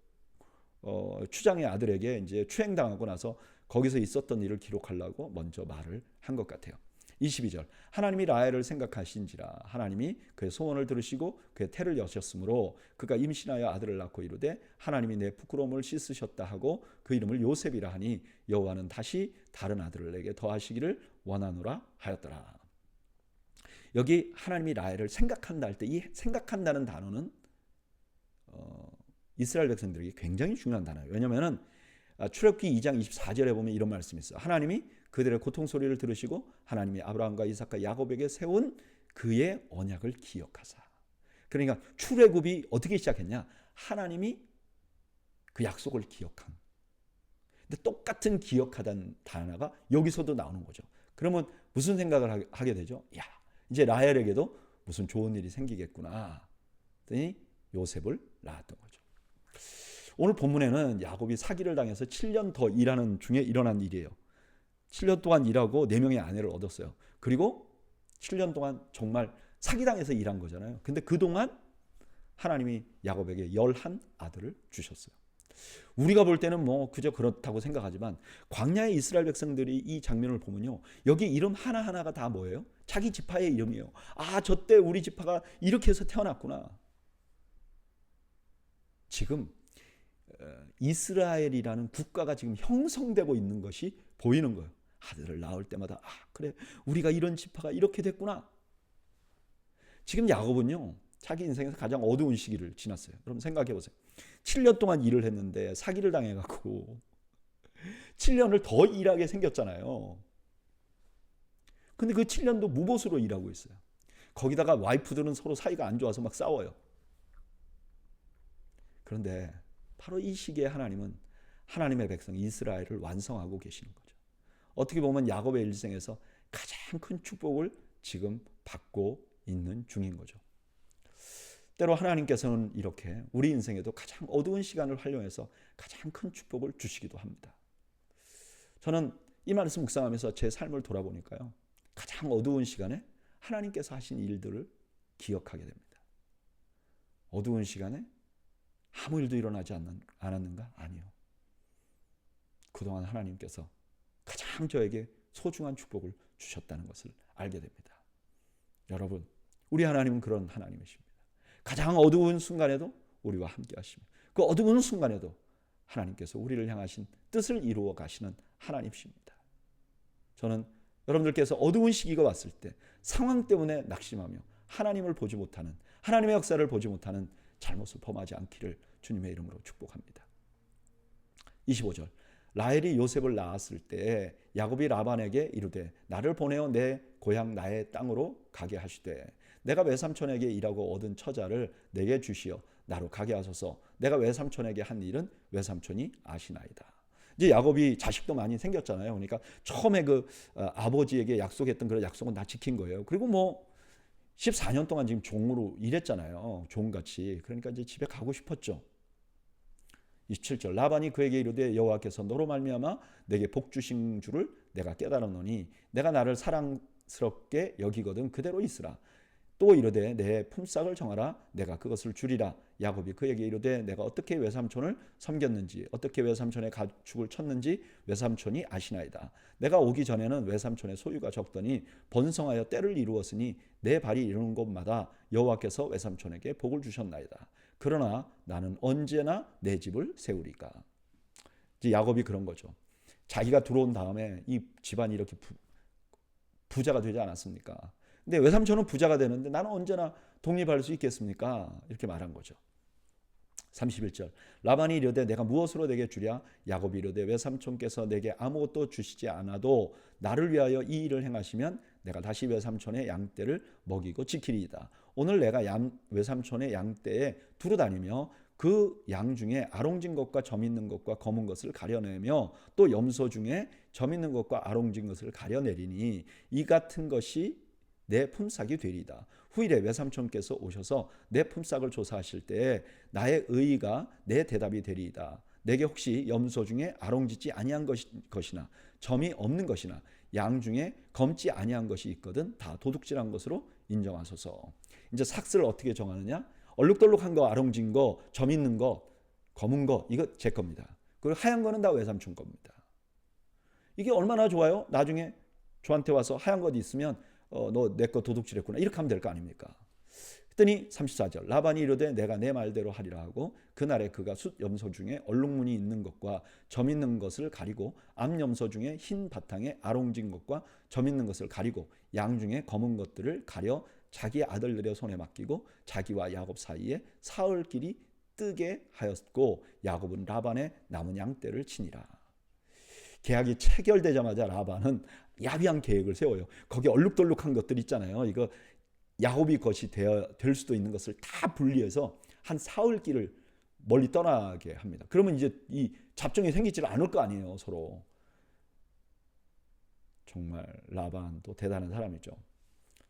추장의 아들에게 이제 추행당하고 나서 거기서 있었던 일을 기록하려고 먼저 말을 한 것 같아요. 22절 하나님이 라헬을 생각하신지라. 하나님이 그의 소원을 들으시고 그의 태를 여셨으므로 그가 임신하여 아들을 낳고 이르되 하나님이 내 부끄러움을 씻으셨다 하고 그 이름을 요셉이라 하니 여호와는 다시 다른 아들을 내게 더하시기를 원하노라 하였더라. 여기 하나님이 라헬을 생각한다 할 때 이 생각한다는 단어는 이스라엘 백성들에게 굉장히 중요한 단어예요. 왜냐하면 출애굽기 2장 24절에 보면 이런 말씀이 있어요. 하나님이 그들의 고통 소리를 들으시고 하나님이 아브라함과 이삭과 야곱에게 세운 그의 언약을 기억하사. 그러니까 출애굽이 어떻게 시작했냐? 하나님이 그 약속을 기억한. 근데 똑같은 기억하다는 단어가 여기서도 나오는 거죠. 그러면 무슨 생각을 하게 되죠? 야, 이제 라헬에게도 무슨 좋은 일이 생기겠구나. 그랬더니 요셉을 낳았던 거죠. 오늘 본문에는 야곱이 사기를 당해서 7년 더 일하는 중에 일어난 일이에요. 7년 동안 일하고 4명의 아내를 얻었어요. 그리고 7년 동안 정말 사기당해서 일한 거잖아요. 근데 그동안 하나님이 야곱에게 11 아들을 주셨어요. 우리가 볼 때는 뭐 그저 그렇다고 생각하지만 광야의 이스라엘 백성들이 이 장면을 보면요, 여기 이름 하나하나가 다 뭐예요? 자기 지파의 이름이에요. 아, 저때 우리 지파가 이렇게 해서 태어났구나. 지금 이스라엘이라는 국가가 지금 형성되고 있는 것이 보이는 거예요. 아들을 낳을 때마다 아, 그래, 우리가 이런 지파가 이렇게 됐구나. 지금 야곱은요, 자기 인생에서 가장 어두운 시기를 지났어요. 여러분 생각해 보세요. 7년 동안 일을 했는데 사기를 당해갖고 7년을 더 일하게 생겼잖아요. 근데 그 7년도 무보수로 일하고 있어요. 거기다가 와이프들은 서로 사이가 안 좋아서 막 싸워요. 그런데 바로 이 시기에 하나님은 하나님의 백성 이스라엘을 완성하고 계시는 거죠. 어떻게 보면 야곱의 일생에서 가장 큰 축복을 지금 받고 있는 중인 거죠. 때로 하나님께서는 이렇게 우리 인생에도 가장 어두운 시간을 활용해서 가장 큰 축복을 주시기도 합니다. 저는 이 말씀 묵상하면서 제 삶을 돌아보니까요, 가장 어두운 시간에 하나님께서 하신 일들을 기억하게 됩니다. 어두운 시간에 아무 일도 일어나지 않았는가? 아니요. 그동안 하나님께서 가장 저에게 소중한 축복을 주셨다는 것을 알게 됩니다. 여러분, 우리 하나님은 그런 하나님이십니다. 가장 어두운 순간에도 우리와 함께 하시며 그 어두운 순간에도 하나님께서 우리를 향하신 뜻을 이루어 가시는 하나님이십니다. 저는 여러분들께서 어두운 시기가 왔을 때 상황 때문에 낙심하며 하나님을 보지 못하는, 하나님의 역사를 보지 못하는 잘못을 범하지 않기를 주님의 이름으로 축복합니다. 25절, 라헬이 요셉을 낳았을 때 야곱이 라반에게 이르되 나를 보내어 내 고향 나의 땅으로 가게 하시되 내가 외삼촌에게 일하고 얻은 처자를 내게 주시어 나로 가게 하소서. 내가 외삼촌에게 한 일은 외삼촌이 아시나이다. 이제 야곱이 자식도 많이 생겼잖아요. 그러니까 처음에 그 아버지에게 약속했던 그런 약속은 다 지킨 거예요. 그리고 뭐 14년 동안 지금 종으로 일했잖아요. 종같이. 그러니까 이제 집에 가고 싶었죠. 27절, 라반이 그에게 이르되 여호와께서 너로 말미암아 내게 복 주신 줄을 내가 깨달았노니 내가 나를 사랑스럽게 여기거든 그대로 있으라. 또 이르되 내 품삯을 정하라. 내가 그것을 주리라. 야곱이 그에게 이르되 내가 어떻게 외삼촌을 섬겼는지 어떻게 외삼촌의 가축을 쳤는지 외삼촌이 아시나이다. 내가 오기 전에는 외삼촌의 소유가 적더니 번성하여 때를 이루었으니 내 발이 이르는 곳마다 여호와께서 외삼촌에게 복을 주셨나이다. 그러나 나는 언제나 내 집을 세우리까. 이제 야곱이 그런 거죠. 자기가 들어온 다음에 이 집안이 이렇게 부자가 되지 않았습니까? 근데 외삼촌은 부자가 되는데 나는 언제나 독립할 수 있겠습니까? 이렇게 말한 거죠. 31절, 라반이 이르되 내가 무엇으로 내게 주랴? 야곱이 이르되 외삼촌께서 내게 아무것도 주시지 않아도 나를 위하여 이 일을 행하시면 내가 다시 외삼촌의 양떼를 먹이고 지키리이다. 오늘 내가 외삼촌의 양떼에 두루 다니며 그 양 중에 아롱진 것과 점 있는 것과 검은 것을 가려내며 또 염소 중에 점 있는 것과 아롱진 것을 가려내리니 이 같은 것이 내 품삯이 되리이다. 후일에 외삼촌께서 오셔서 내 품삯을 조사하실 때에 나의 의의가 내 대답이 되리이다. 내게 혹시 염소 중에 아롱짓지 아니한 것이나 점이 없는 것이나 양 중에 검지 아니한 것이 있거든 다 도둑질한 것으로 인정하소서. 이제 삭스를 어떻게 정하느냐? 얼룩덜룩한 거, 아롱진 거, 점 있는 거, 검은 거, 이거 제 겁니다. 그리고 하얀 거는 다 외삼촌 겁니다. 이게 얼마나 좋아요? 나중에 저한테 와서 하얀 것 있으면 너 내 거 도둑질했구나 이렇게 하면 될 거 아닙니까? 그랬더니 34절, 라반이 이르되 내가 내 말대로 하리라 하고 그날에 그가 숫 염소 중에 얼룩무늬 있는 것과 점 있는 것을 가리고 암 염소 중에 흰 바탕에 아롱진 것과 점 있는 것을 가리고 양 중에 검은 것들을 가려 자기 아들들의 손에 맡기고 자기와 야곱 사이에 사흘길이 뜨게 하였고 야곱은 라반의 남은 양떼를 치니라. 계약이 체결되자마자 라반은 야비한 계획을 세워요. 거기 얼룩덜룩한 것들 있잖아요. 이거 야곱이 것이 될 수도 있는 것을 다 분리해서 한 사흘길을 멀리 떠나게 합니다. 그러면 이제 이 잡종이 생기지 않을 거 아니에요, 서로. 정말 라반도 대단한 사람이죠.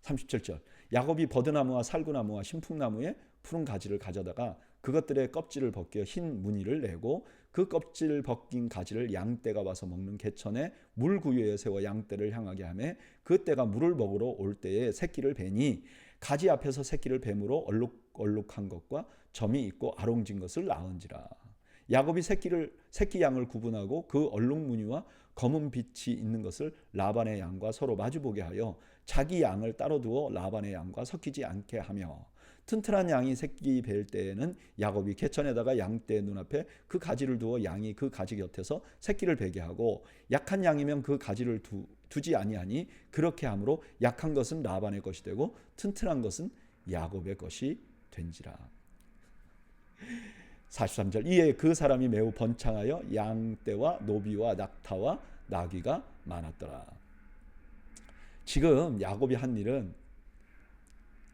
37절, 야곱이 버드나무와 살구나무와 신풍나무의 푸른 가지를 가져다가 그것들의 껍질을 벗겨 흰 무늬를 내고 그 껍질 벗긴 가지를 양떼가 와서 먹는 개천에 물구유에 세워 양떼를 향하게 하며 그 떼가 물을 먹으러 올 때에 새끼를 베니 가지 앞에서 새끼를 뱀으로 얼룩한 것과 점이 있고 아롱진 것을 낳은지라. 야곱이 새끼 양을 구분하고 그 얼룩무늬와 검은 빛이 있는 것을 라반의 양과 서로 마주보게 하여 자기 양을 따로 두어 라반의 양과 섞이지 않게 하며, 튼튼한 양이 새끼 뵐 때에는 야곱이 개천에다가 양떼 눈앞에 그 가지를 두어 양이 그 가지 곁에서 새끼를 베게 하고, 약한 양이면 그 가지를 두지 아니하니 그렇게 함으로 약한 것은 라반의 것이 되고 튼튼한 것은 야곱의 것이 된지라. 43절, 이에 그 사람이 매우 번창하여 양떼와 노비와 낙타와 나귀가 많았더라. 지금 야곱이 한 일은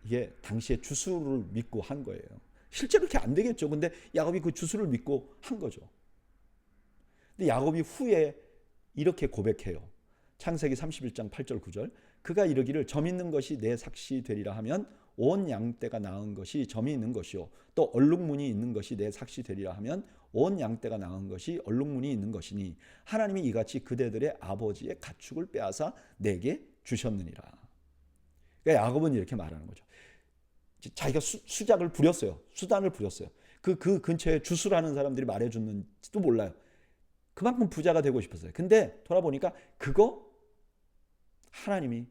이게 당시에 주수를 믿고 한 거예요. 실제로 그렇게 안 되겠죠. 근데 야곱이 그 주수를 믿고 한 거죠. 근데 야곱이 후에 이렇게 고백해요. 창세기 31장 8절 9절, 그가 이르기를 점 있는 것이 내 삭시 되리라 하면 온 양떼가 나은 것이 점이 있는 것이요, 또 얼룩무늬 있는 것이 내 삭시 되리라 하면 온 양떼가 나은 것이 얼룩무늬 있는 것이니 하나님이 이같이 그대들의 아버지의 가축을 빼앗아 내게 주셨느니라. 그러니까 야곱은 이렇게 말하는 거죠. 자기가 수작을 부렸어요. 수단을 부렸어요. 그 근처에 주수라는 사람들이 말해줬는지도 몰라요. 그만큼 부자가 되고 싶었어요. 근데 돌아보니까 그거 하나님이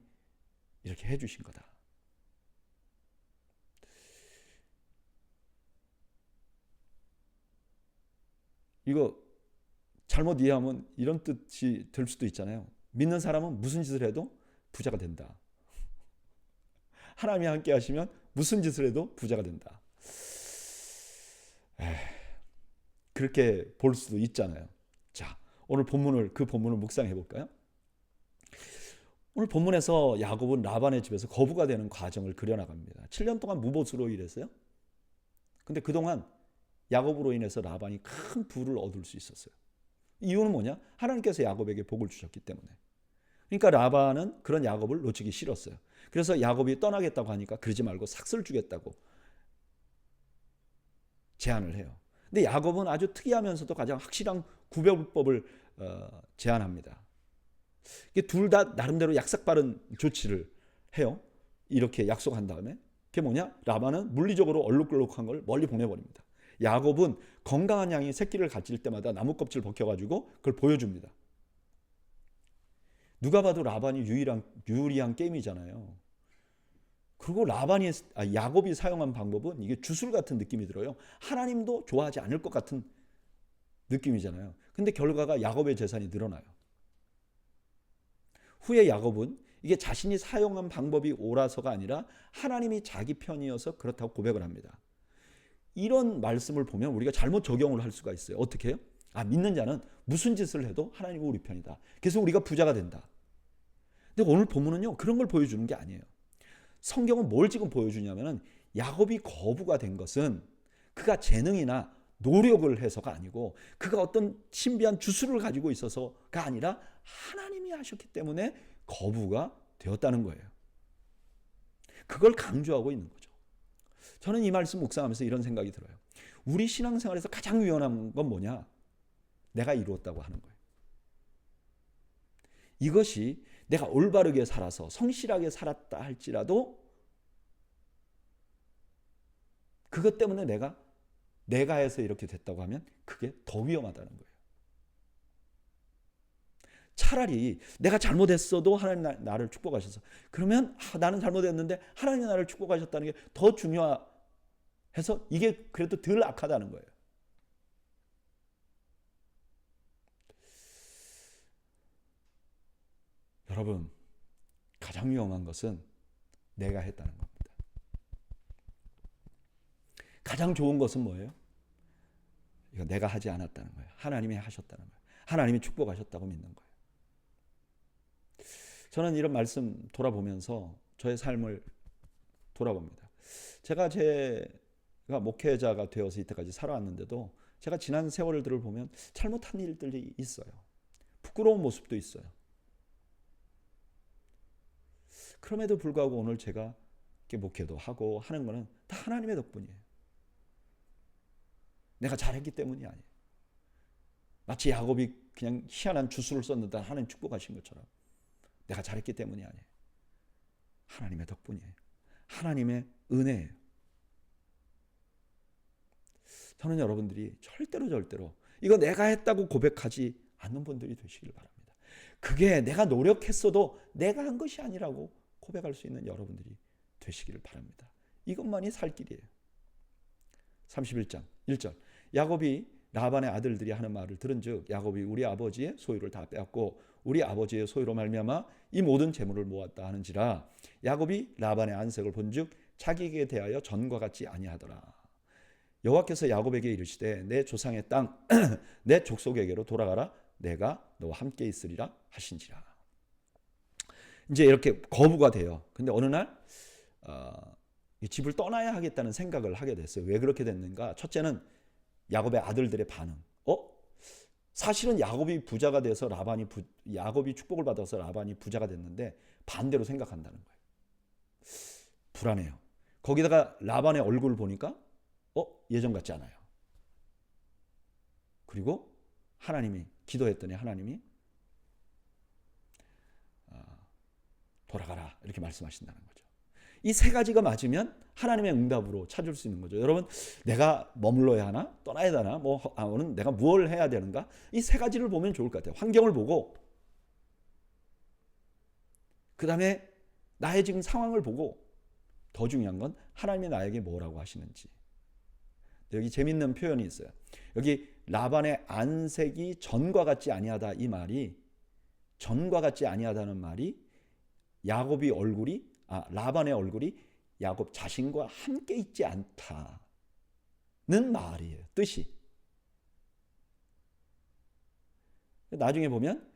이렇게 해주신 거다. 이거 잘못 이해하면 이런 뜻이 들 수도 있잖아요. 믿는 사람은 무슨 짓을 해도 부자가 된다. 하나님이 함께 하시면 무슨 짓을 해도 부자가 된다. 그렇게 볼 수도 있잖아요. 자, 오늘 그 본문을 묵상해 볼까요? 오늘 본문에서 야곱은 라반의 집에서 거부가 되는 과정을 그려나갑니다. 7년 동안 무보수로 일했어요. 근데 그동안 야곱으로 인해서 라반이 큰 부를 얻을 수 있었어요. 이유는 뭐냐? 하나님께서 야곱에게 복을 주셨기 때문에. 그러니까 라반은 그런 야곱을 놓치기 싫었어요. 그래서 야곱이 떠나겠다고 하니까 그러지 말고 삭슬 주겠다고 제안을 해요. 근데 야곱은 아주 특이하면서도 가장 확실한 구별법을 제안합니다. 이게 둘 다 나름대로 약삭빠른 조치를 해요. 이렇게 약속한 다음에 그게 뭐냐? 라반은 물리적으로 얼룩덜룩한 걸 멀리 보내버립니다. 야곱은 건강한 양이 새끼를 가질 때마다 나무 껍질 벗겨가지고 그걸 보여줍니다. 누가 봐도 라반이 유리한 게임이잖아요. 그리고 야곱이 사용한 방법은 이게 주술 같은 느낌이 들어요. 하나님도 좋아하지 않을 것 같은 느낌이잖아요. 근데 결과가 야곱의 재산이 늘어나요. 후에 야곱은 이게 자신이 사용한 방법이 옳아서가 아니라 하나님이 자기 편이어서 그렇다고 고백을 합니다. 이런 말씀을 보면 우리가 잘못 적용을 할 수가 있어요. 어떻게 해요? 믿는 자는 무슨 짓을 해도 하나님은 우리 편이다. 그래서 우리가 부자가 된다. 근데 오늘 본문은요, 그런 걸 보여주는 게 아니에요. 성경은 뭘 지금 보여주냐면은 야곱이 거부가 된 것은 그가 재능이나 노력을 해서가 아니고 그가 어떤 신비한 주술을 가지고 있어서가 아니라 하나님이 하셨기 때문에 거부가 되었다는 거예요. 그걸 강조하고 있는 거죠. 저는 이 말씀 묵상하면서 이런 생각이 들어요. 우리 신앙생활에서 가장 위험한 건 뭐냐? 내가 이루었다고 하는 거예요. 이것이 내가 올바르게 살아서 성실하게 살았다 할지라도 그것 때문에 내가 해서 이렇게 됐다고 하면 그게 더 위험하다는 거예요. 차라리 내가 잘못했어도 하나님 나를 축복하셔서, 그러면 나는 잘못했는데 하나님이 나를 축복하셨다는 게 더 중요해서 이게 그래도 덜 악하다는 거예요. 여러분, 가장 위험한 것은 내가 했다는 겁니다. 가장 좋은 것은 뭐예요? 이거 내가 하지 않았다는 거예요. 하나님이 하셨다는 거예요. 하나님이 축복하셨다고 믿는 거예요. 저는 이런 말씀 돌아보면서 저의 삶을 돌아봅니다. 제가 목회자가 되어서 이때까지 살아왔는데도 제가 지난 세월들을 보면 잘못한 일들이 있어요. 부끄러운 모습도 있어요. 그럼에도 불구하고 오늘 제가 이렇게 목회도 하고 하는 거는 다 하나님의 덕분이에요. 내가 잘했기 때문이 아니에요. 마치 야곱이 그냥 희한한 주술을 썼는데 하나님 축복하신 것처럼 내가 잘했기 때문이 아니에요. 하나님의 덕분이에요. 하나님의 은혜예요. 저는 여러분들이 절대로 이거 내가 했다고 고백하지 않는 분들이 되시길 바랍니다. 그게 내가 노력했어도 내가 한 것이 아니라고 고백할 수 있는 여러분들이 되시기를 바랍니다. 이것만이 살 길이에요. 31장 1절 야곱이 라반의 아들들이 하는 말을 들은즉 야곱이 우리 아버지의 소유를 다 빼앗고 우리 아버지의 소유로 말미암아 이 모든 재물을 모았다 하는지라 야곱이 라반의 안색을 본즉 자기에게 대하여 전과 같지 아니하더라. 여호와께서 야곱에게 이르시되 내 조상의 땅 내 족속에게로 돌아가라 내가 너와 함께 있으리라 하신지라. 이제 이렇게 거부가 돼요. 근데 어느 날 이 집을 떠나야 하겠다는 생각을 하게 됐어요. 왜 그렇게 됐는가? 첫째는 야곱의 아들들의 반응. 사실은 야곱이 부자가 돼서 야곱이 축복을 받아서 라반이 부자가 됐는데 반대로 생각한다는 거예요. 불안해요. 거기다가 라반의 얼굴을 보니까 예전 같지 않아요. 그리고 하나님이 기도했더니 하나님이 돌아가라 이렇게 말씀하신다는 거죠. 이 세 가지가 맞으면 하나님의 응답으로 찾을 수 있는 거죠. 여러분, 내가 머물러야 하나? 떠나야 하나? 오늘 내가 무엇을 해야 되는가? 이 세 가지를 보면 좋을 것 같아요. 환경을 보고, 그 다음에 나의 지금 상황을 보고, 더 중요한 건 하나님이 나에게 뭐라고 하시는지. 여기 재밌는 표현이 있어요. 여기 라반의 안색이 전과 같지 아니하다 이 말이, 전과 같지 아니하다는 말이 라반의 얼굴이 야곱 자신과 함께 있지 않다는 말이에요. 뜻이. 나중에 보면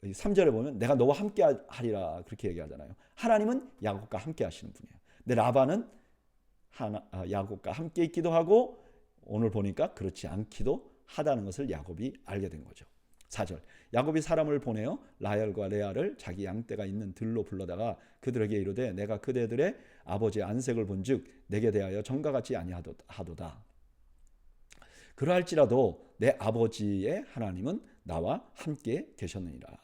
3절에 보면 내가 너와 함께 하리라 그렇게 얘기하잖아요. 하나님은 야곱과 함께 하시는 분이에요. 근데 라반은 야곱과 함께 있기도 하고 오늘 보니까 그렇지 않기도 하다는 것을 야곱이 알게 된 거죠. 4절 야곱이 사람을 보내어 라헬과 레아를 자기 양떼가 있는 들로 불러다가 그들에게 이르되 내가 그대들의 아버지의 안색을 본즉 내게 대하여 전과 같지 아니하도다. 그러할지라도 내 아버지의 하나님은 나와 함께 계셨느니라.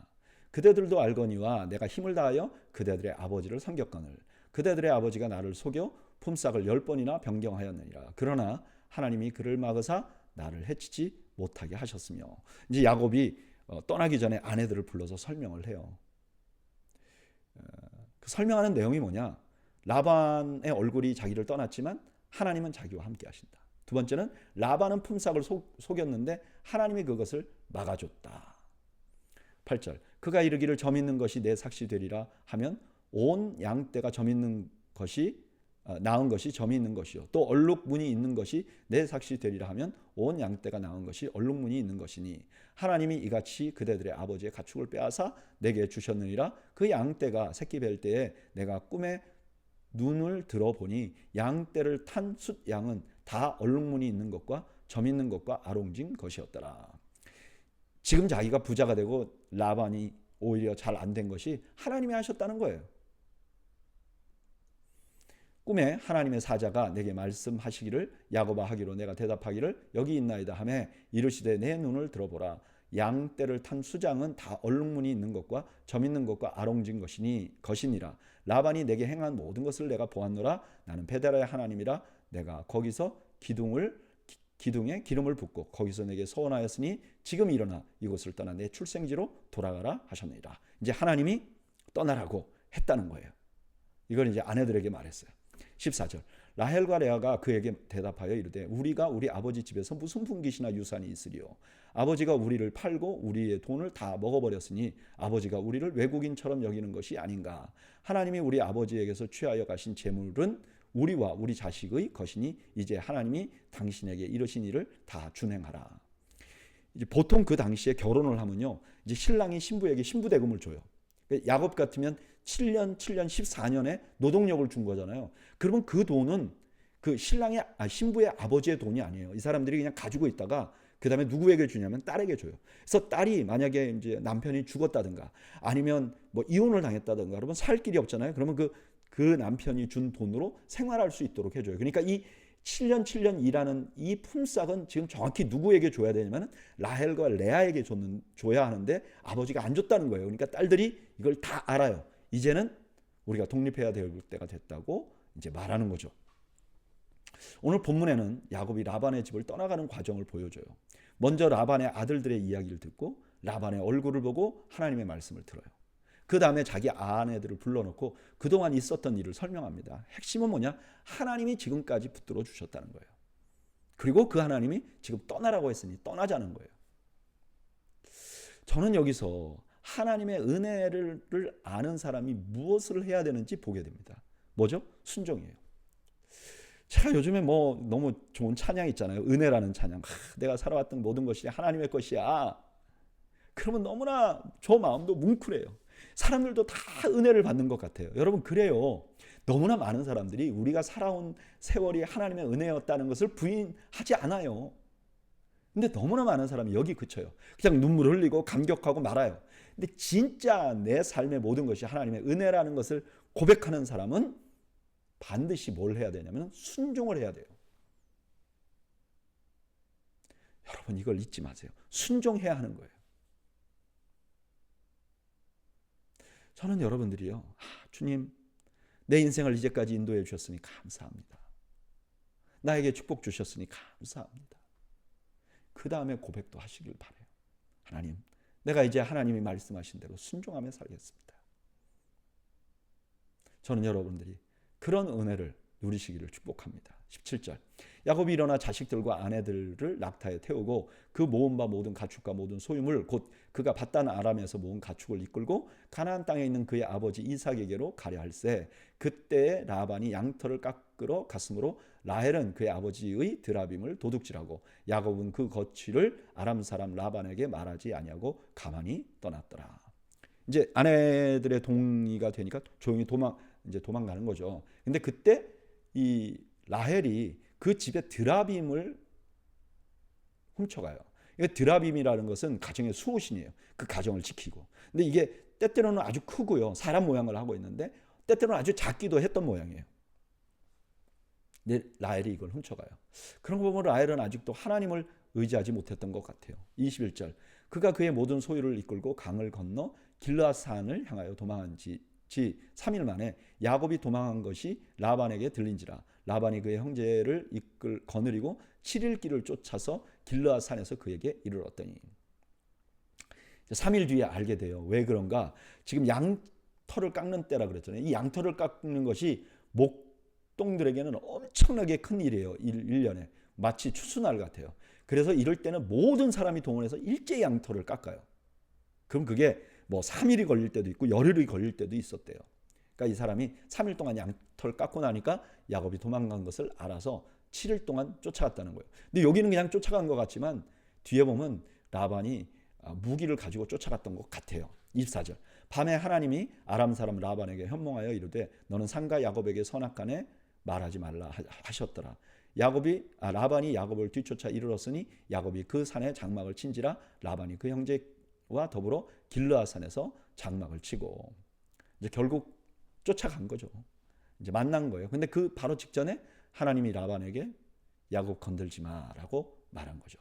그대들도 알거니와 내가 힘을 다하여 그대들의 아버지를 섬겼거늘 그대들의 아버지가 나를 속여 품삯을 10번이나 변경하였느니라. 그러나 하나님이 그를 막으사 나를 해치지 못하게 하셨으며. 이제 야곱이 떠나기 전에 아내들을 불러서 설명을 해요. 그 설명하는 내용이 뭐냐? 라반의 얼굴이 자기를 떠났지만 하나님은 자기와 함께 하신다. 두 번째는 라반은 품삯을 속였는데 하나님이 그것을 막아줬다. 8절 그가 이르기를 점 있는 것이 내 삭시 되리라 하면 온 양떼가 점 있는 것이 나은 것이 점이 있는 것이요 또 얼룩무늬 있는 것이 내 삭시 되리라 하면 온 양떼가 나은 것이 얼룩무늬 있는 것이니 하나님이 이같이 그대들의 아버지의 가축을 빼앗아 내게 주셨느니라. 그 양떼가 새끼 뵐 때에 내가 꿈에 눈을 들어보니 양떼를 탄 숫양은 다 얼룩무늬 있는 것과 점 있는 것과 아롱진 것이었더라. 지금 자기가 부자가 되고 라반이 오히려 잘 안 된 것이 하나님이 하셨다는 거예요. 꿈에 하나님의 사자가 내게 말씀하시기를 야곱아 하기로 내가 대답하기를 여기 있나이다 하매 이르시되 내 눈을 들어보라. 양떼를 탄 수장은 다 얼룩무늬 있는 것과 점 있는 것과 아롱진 것이니라. 라반이 내게 행한 모든 것을 내가 보았노라. 나는 베델의 하나님이라. 내가 거기서 기둥에 기름을 붓고 거기서 내게 서원하였으니 지금 일어나 이곳을 떠나 내 출생지로 돌아가라 하셨느니라. 이제 하나님이 떠나라고 했다는 거예요. 이걸 이제 아내들에게 말했어요. 14절 라헬과 레아가 그에게 대답하여 이르되 우리가 우리 아버지 집에서 무슨 분깃이나 유산이 있으리요. 아버지가 우리를 팔고 우리의 돈을 다 먹어버렸으니 아버지가 우리를 외국인처럼 여기는 것이 아닌가. 하나님이 우리 아버지에게서 취하여 가신 재물은 우리와 우리 자식의 것이니 이제 하나님이 당신에게 이르신 일을 다 준행하라. 이제 보통 그 당시에 결혼을 하면요, 이제 신랑이 신부에게 신부대금을 줘요. 야곱 같으면 7년 14년에 노동력을 준 거잖아요. 그러면 그 돈은 그 신부의 아버지의 돈이 아니에요. 이 사람들이 그냥 가지고 있다가 그 다음에 누구에게 주냐면 딸에게 줘요. 그래서 딸이 만약에 이제 남편이 죽었다든가 아니면 뭐 이혼을 당했다든가 그러면 살 길이 없잖아요. 그러면 그 남편이 준 돈으로 생활할 수 있도록 해줘요. 그러니까 이 7년 일하는 이 품삯은 지금 정확히 누구에게 줘야 되냐면 라헬과 레아에게 줘야 하는데 아버지가 안 줬다는 거예요. 그러니까 딸들이 이걸 다 알아요. 이제는 우리가 독립해야 될 때가 됐다고 이제 말하는 거죠. 오늘 본문에는 야곱이 라반의 집을 떠나가는 과정을 보여줘요. 먼저 라반의 아들들의 이야기를 듣고 라반의 얼굴을 보고 하나님의 말씀을 들어요. 그 다음에 자기 아내들을 불러놓고 그동안 있었던 일을 설명합니다. 핵심은 뭐냐? 하나님이 지금까지 붙들어 주셨다는 거예요. 그리고 그 하나님이 지금 떠나라고 했으니 떠나자는 거예요. 저는 여기서 하나님의 은혜를 아는 사람이 무엇을 해야 되는지 보게 됩니다. 뭐죠? 순종이에요. 제가 요즘에 뭐 너무 좋은 찬양 있잖아요. 은혜라는 찬양. 내가 살아왔던 모든 것이 하나님의 것이야. 그러면 너무나 저 마음도 뭉클해요. 사람들도 다 은혜를 받는 것 같아요. 여러분 그래요. 너무나 많은 사람들이 우리가 살아온 세월이 하나님의 은혜였다는 것을 부인하지 않아요. 근데 너무나 많은 사람이 여기 그쳐요. 그냥 눈물 흘리고 감격하고 말아요. 근데 진짜 내 삶의 모든 것이 하나님의 은혜라는 것을 고백하는 사람은 반드시 뭘 해야 되냐면 순종을 해야 돼요. 여러분 이걸 잊지 마세요. 순종해야 하는 거예요. 저는 여러분들이요. 주님 내 인생을 이제까지 인도해 주셨으니 감사합니다. 나에게 축복 주셨으니 감사합니다. 그 다음에 고백도 하시길 바라요. 하나님 내가 이제 하나님이 말씀하신 대로 순종하며 살겠습니다. 저는 여러분들이 그런 은혜를 누리시기를 축복합니다. 17절 야곱이 일어나 자식들과 아내들을 낙타에 태우고 그 모은 바 모든 가축과 모든 소유물 곧 그가 밧단 아람에서 모은 가축을 이끌고 가나안 땅에 있는 그의 아버지 이삭에게로 가려 할세 그때 라반이 양털을 깎으러 갔으므로 라헬은 그의 아버지의 드라빔을 도둑질하고 야곱은 그 거취를 아람 사람 라반에게 말하지 아니하고 가만히 떠났더라. 이제 아내들의 동의가 되니까 조용히 도망가는 거죠. 근데 그때 이 라헬이 그 집에 드라빔을 훔쳐가요. 드라빔이라는 것은 가정의 수호신이에요. 그 가정을 지키고. 근데 이게 때때로는 아주 크고요. 사람 모양을 하고 있는데 때때로는 아주 작기도 했던 모양이에요. 근데 라헬이 이걸 훔쳐가요. 그런 거 보면 라헬은 아직도 하나님을 의지하지 못했던 것 같아요. 21절 그가 그의 모든 소유를 이끌고 강을 건너 길르앗산을 향하여 도망한 지 3일 만에 야곱이 도망한 것이 라반에게 들린지라 라반이 그의 형제를 거느리고 7일 길을 쫓아서 길르앗산에서 그에게 이르렀더니 3일 뒤에 알게 돼요. 왜 그런가? 지금 양털을 깎는 때라 그랬잖아요. 이 양털을 깎는 것이 목동들에게는 엄청나게 큰 일이에요. 1년에 마치 추수날 같아요. 그래서 이럴 때는 모든 사람이 동원해서 일제히 양털을 깎아요. 그럼 그게 뭐 3일이 걸릴 때도 있고 열흘이 걸릴 때도 있었대요. 그러니까 이 사람이 3일 동안 양털 깎고 나니까 야곱이 도망간 것을 알아서 7일 동안 쫓아갔다는 거예요. 근데 여기는 그냥 쫓아간 것 같지만 뒤에 보면 라반이 무기를 가지고 쫓아갔던 것 같아요. 24절 밤에 하나님이 아람 사람 라반에게 현몽하여 이르되 너는 상가 야곱에게 선악간에 말하지 말라 하셨더라. 라반이 야곱을 뒤쫓아 이르렀으니 야곱이 그 산에 장막을 친지라 라반이 그 형제와 더불어 길르앗산에서 장막을 치고 이제 결국 쫓아간 거죠. 이제 만난 거예요. 근데 그 바로 직전에 하나님이 라반에게 야곱 건들지 마라고 말한 거죠.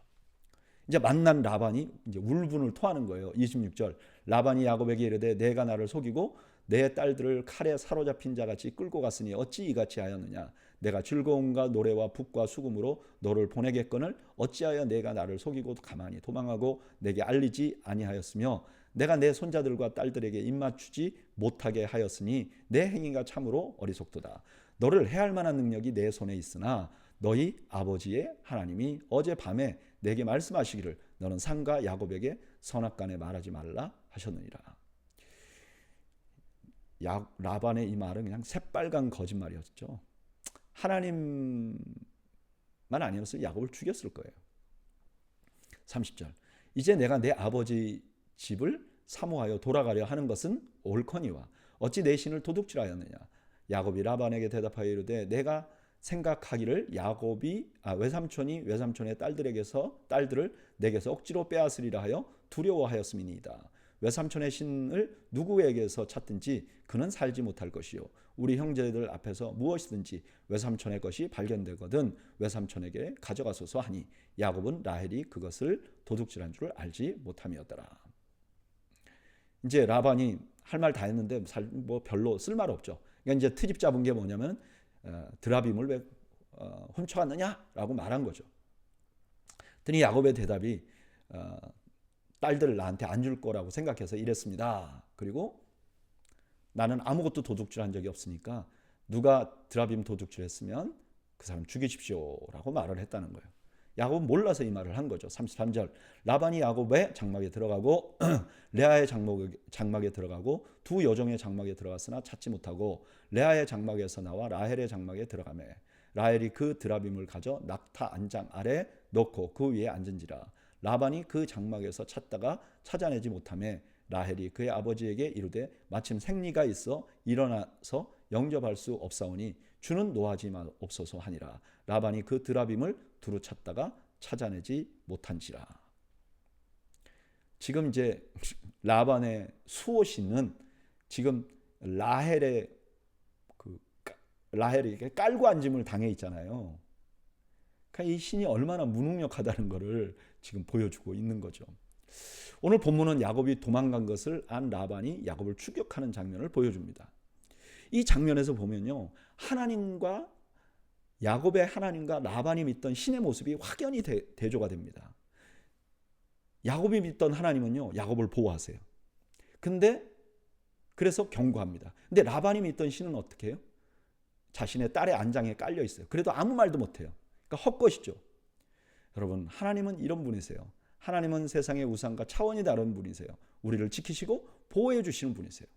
이제 만난 라반이 이제 울분을 토하는 거예요. 26절 라반이 야곱에게 이르되 내가 나를 속이고 내 딸들을 칼에 사로잡힌 자같이 끌고 갔으니 어찌 이같이 하였느냐 내가 즐거움과 노래와 북과 수금으로 너를 보내겠거늘 어찌하여 내가 나를 속이고 가만히 도망하고 내게 알리지 아니하였으며 내가 내 손자들과 딸들에게 입맞추지 못하게 하였으니 내 행위가 참으로 어리석도다. 너를 해할 만한 능력이 내 손에 있으나 너희 아버지의 하나님이 어젯밤에 내게 말씀하시기를 너는 상가 야곱에게 선악간에 말하지 말라 하셨느니라. 라반의 이 말은 그냥 새빨간 거짓말이었죠. 하나님만 아니었으면 야곱을 죽였을 거예요. 30절 이제 내가 내 아버지 집을 사모하여 돌아가려 하는 것은 옳거니와 어찌 내 신을 도둑질하였느냐. 야곱이 라반에게 대답하여 이르되 내가 생각하기를 야곱이 외삼촌이 외삼촌의 딸들을 내게서 억지로 빼앗으리라 하여 두려워하였음이니이다. 외삼촌의 신을 누구에게서 찾든지 그는 살지 못할 것이요 우리 형제들 앞에서 무엇이든지 외삼촌의 것이 발견되거든 외삼촌에게 가져가소서 하니 야곱은 라헬이 그것을 도둑질한 줄 알지 못함이었더라. 이제 라반이 할 말 다 했는데 뭐 별로 쓸 말 없죠. 그러니까 이제 트집 잡은 게 뭐냐면 드라빔을 훔쳐왔느냐라고 말한 거죠. 그랬더니 야곱의 대답이 딸들을 나한테 안 줄 거라고 생각해서 이랬습니다. 그리고 나는 아무것도 도둑질한 적이 없으니까 누가 드라빔 도둑질했으면 그 사람 죽이십시오라고 말을 했다는 거예요. 야곱은 몰라서 이 말을 한 거죠. 33절 라반이 야곱의 장막에 들어가고 레아의 장막에 들어가고 두 여종의 장막에 들어갔으나 찾지 못하고 레아의 장막에서 나와 라헬의 장막에 들어가매 라헬이 그 드라빔을 가져 낙타 안장 아래 넣고 그 위에 앉은지라 라반이 그 장막에서 찾다가 찾아내지 못하매 라헬이 그의 아버지에게 이르되 마침 생리가 있어 일어나서 영접할 수 없사오니 주는 노하지 마옵소서 하니라. 라반이 그 드라빔을 두루 찾다가 찾아내지 못한지라. 지금 이제 라반의 수호신은 지금 라헬이 깔고 앉음을 당해 있잖아요. 그러니까 이 신이 얼마나 무능력하다는 것을 지금 보여주고 있는 거죠. 오늘 본문은 야곱이 도망간 것을 안 라반이 야곱을 추격하는 장면을 보여줍니다. 이 장면에서 보면요, 하나님과 야곱의 하나님과 라반이 믿던 신의 모습이 확연히 대조가 됩니다. 야곱이 믿던 하나님은요, 야곱을 보호하세요. 근데 그래서 경고합니다. 근데 라반이 믿던 신은 어떻게 해요? 자신의 딸의 안장에 깔려 있어요. 그래도 아무 말도 못해요. 그러니까 헛것이죠. 여러분, 하나님은 이런 분이세요. 하나님은 세상의 우상과 차원이 다른 분이세요. 우리를 지키시고 보호해 주시는 분이세요.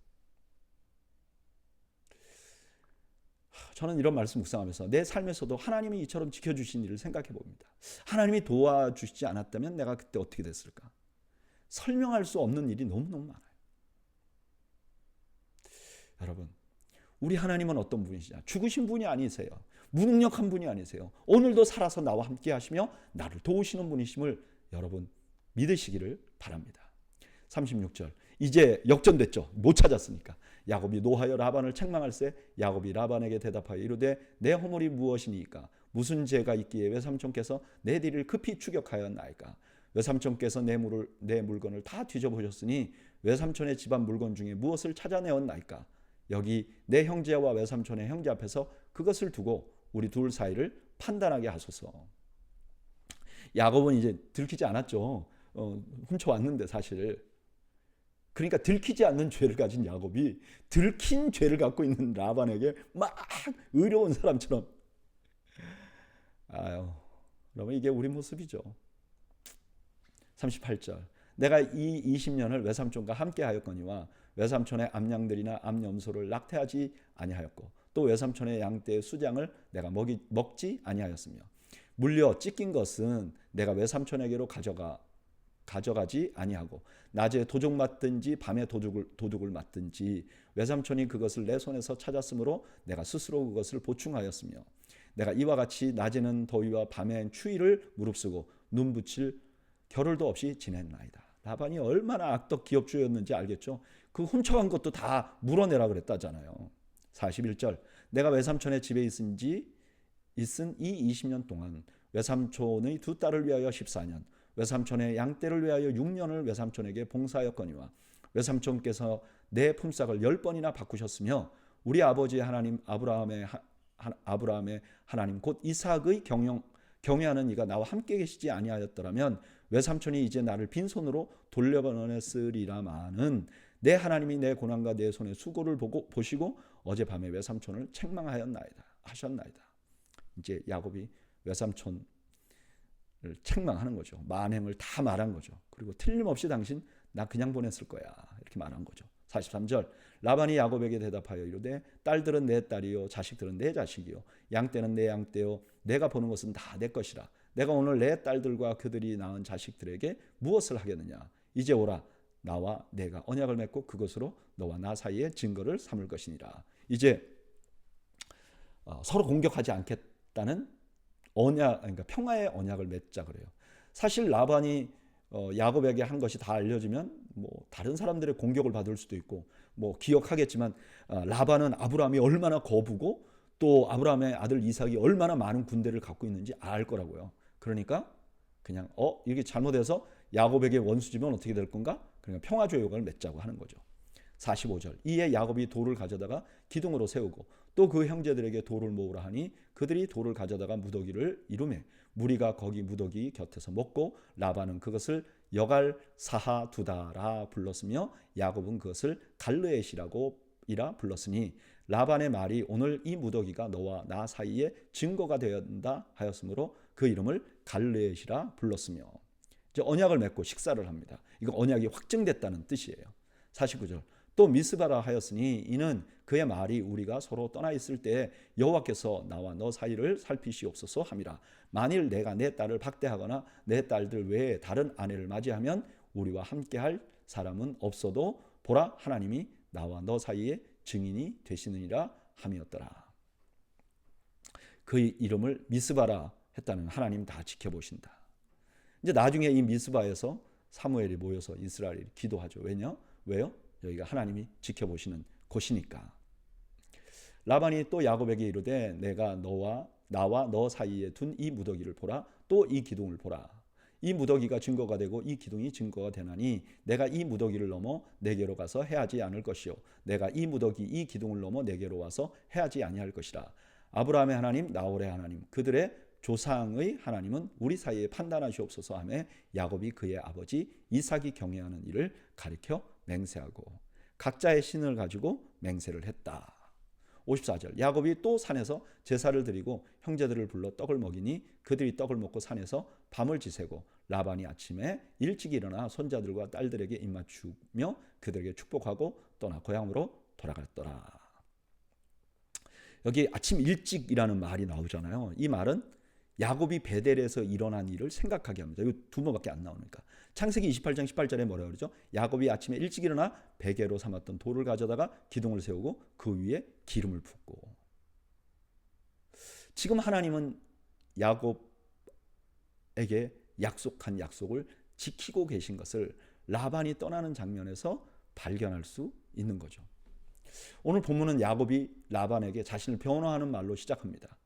저는 이런 말씀 묵상하면서 내 삶에서도 하나님이 이처럼 지켜주신 일을 생각해 봅니다. 하나님이 도와주시지 않았다면 내가 그때 어떻게 됐을까? 설명할 수 없는 일이 너무너무 많아요. 여러분, 우리 하나님은 어떤 분이시냐? 죽으신 분이 아니세요. 무능력한 분이 아니세요. 오늘도 살아서 나와 함께 하시며 나를 도우시는 분이심을 여러분 믿으시기를 바랍니다. 36절 이제 역전됐죠. 못 찾았으니까. 야곱이 노하여 라반을 책망할세 야곱이 라반에게 대답하여 이르되 내 허물이 무엇이니까 무슨 죄가 있기에 외삼촌께서 내 뒤를 급히 추격하였나이까 외삼촌께서 내 물건을 다 뒤져보셨으니 외삼촌의 집안 물건 중에 무엇을 찾아내었나이까 여기 내 형제와 외삼촌의 형제 앞에서 그것을 두고 우리 둘 사이를 판단하게 하소서. 야곱은 이제 들키지 않았죠. 훔쳐왔는데 사실. 그러니까 들키지 않는 죄를 가진 야곱이 들킨 죄를 갖고 있는 라반에게 막 의로운 사람처럼. 아유, 여러분 이게 우리 모습이죠. 38절 내가 이 20년을 외삼촌과 함께 하였거니와 외삼촌의 암양들이나 암염소를 낙태하지 아니하였고 또 외삼촌의 양떼의 수장을 내가 먹지 아니하였으며 물려 찢긴 것은 내가 외삼촌에게로 가져가지 아니하고 낮에 도둑 맞든지 밤에 도둑을 맞든지 외삼촌이 그것을 내 손에서 찾았으므로 내가 스스로 그것을 보충하였으며 내가 이와 같이 낮에는 더위와 밤엔 추위를 무릅쓰고 눈 붙일 겨를도 없이 지냈나이다. 라반이 얼마나 악덕 기업주였는지 알겠죠? 그 훔쳐간 것도 다 물어내라 그랬다잖아요. 41절 내가 외삼촌의 집에 있은 이 20년 동안 외삼촌의 두 딸을 위하여 14년 외삼촌의 양떼를 위하여 6년을 외삼촌에게 봉사하였거니와 외삼촌께서 내 품삯을 10번이나 바꾸셨으며 우리 아버지 하나님 아브라함의 하나님 곧 이삭의 경외하는 이가 나와 함께 계시지 아니하였더라면 외삼촌이 이제 나를 빈손으로 돌려보냈으리라마는 내 하나님이 내 고난과 내 손의 수고를 보시고 어젯밤에 외삼촌을 책망하셨나이다. 이제 야곱이 외삼촌을 책망하는 거죠. 만행을 다 말한 거죠. 그리고 틀림없이 당신 나 그냥 보냈을 거야 이렇게 말한 거죠. 43절 라반이 야곱에게 대답하여 이르되 딸들은 내 딸이요 자식들은 내 자식이요 양떼는 내 양떼요 내가 보는 것은 다 내 것이라 내가 오늘 내 딸들과 그들이 낳은 자식들에게 무엇을 하겠느냐 이제 오라 나와 내가 언약을 맺고 그것으로 너와 나 사이에 증거를 삼을 것이니라. 이제 서로 공격하지 않겠다는 그러니까 평화의 언약을 맺자 그래요. 사실 라반이 야곱에게 한 것이 다 알려지면 뭐 다른 사람들의 공격을 받을 수도 있고 뭐 기억하겠지만 라반은 아브라함이 얼마나 거부고 또 아브라함의 아들 이삭이 얼마나 많은 군대를 갖고 있는지 알 거라고요. 그러니까 그냥 이게 잘못해서 야곱에게 원수지면 어떻게 될 건가? 그러니까 평화조약을 맺자고 하는 거죠. 45절 이에 야곱이 돌을 가져다가 기둥으로 세우고 또 그 형제들에게 돌을 모으라 하니 그들이 돌을 가져다가 무더기를 이루매 무리가 거기 무더기 곁에서 먹고 라반은 그것을 여갈 사하 두다라 불렀으며 야곱은 그것을 갈르엣이라고 이라 불렀으니 라반의 말이 오늘 이 무더기가 너와 나 사이에 증거가 되었다 하였으므로 그 이름을 갈르엣이라 불렀으며 이제 언약을 맺고 식사를 합니다. 이거 언약이 확증됐다는 뜻이에요. 49절 또 미스바라 하였으니 이는 그의 말이 우리가 서로 떠나 있을 때 여호와께서 나와 너 사이를 살피시옵소서 함이라. 만일 내가 내 딸을 박대하거나 내 딸들 외에 다른 아내를 맞이하면 우리와 함께할 사람은 없어도 보라 하나님이 나와 너 사이에 증인이 되시느니라 함이었더라. 그의 이름을 미스바라 했다는 하나님 다 지켜보신다. 이제 나중에 이 미스바에서 사무엘이 모여서 이스라엘이 기도하죠. 왜요? 여기가 하나님이 지켜보시는 곳이니까. 라반이 또 야곱에게 이르되 내가 나와 너 사이에 둔 이 무더기를 보라. 또 이 기둥을 보라. 이 무더기가 증거가 되고 이 기둥이 증거가 되나니 내가 이 무더기를 넘어 내게로 가서 해하지 않을 것이요 내가 이 무더기 이 기둥을 넘어 내게로 와서 해하지 아니할 것이라. 아브라함의 하나님 나홀의 하나님 그들의 조상의 하나님은 우리 사이에 판단하시옵소서 하며 야곱이 그의 아버지 이삭이 경외하는 일을 가리켜 맹세하고 각자의 신을 가지고 맹세를 했다. 54절 야곱이 또 산에서 제사를 드리고 형제들을 불러 떡을 먹이니 그들이 떡을 먹고 산에서 밤을 지새고 라반이 아침에 일찍 일어나 손자들과 딸들에게 입맞추며 그들에게 축복하고 떠나 고향으로 돌아갔더라. 여기 아침 일찍이라는 말이 나오잖아요. 이 말은 야곱이 베델에서 일어난 일을 생각하게 합니다. 이거 두 번밖에 안 나오니까. 창세기 28장 18절에 뭐라고 그러죠? 야곱이 아침에 일찍 일어나 베개로 삼았던 돌을 가져다가 기둥을 세우고 그 위에 기름을 붓고. 지금 하나님은 야곱에게 약속한 약속을 지키고 계신 것을 라반이 떠나는 장면에서 발견할 수 있는 거죠. 오늘 본문은 야곱이 라반에게 자신을 변호하는 말로 시작합니다.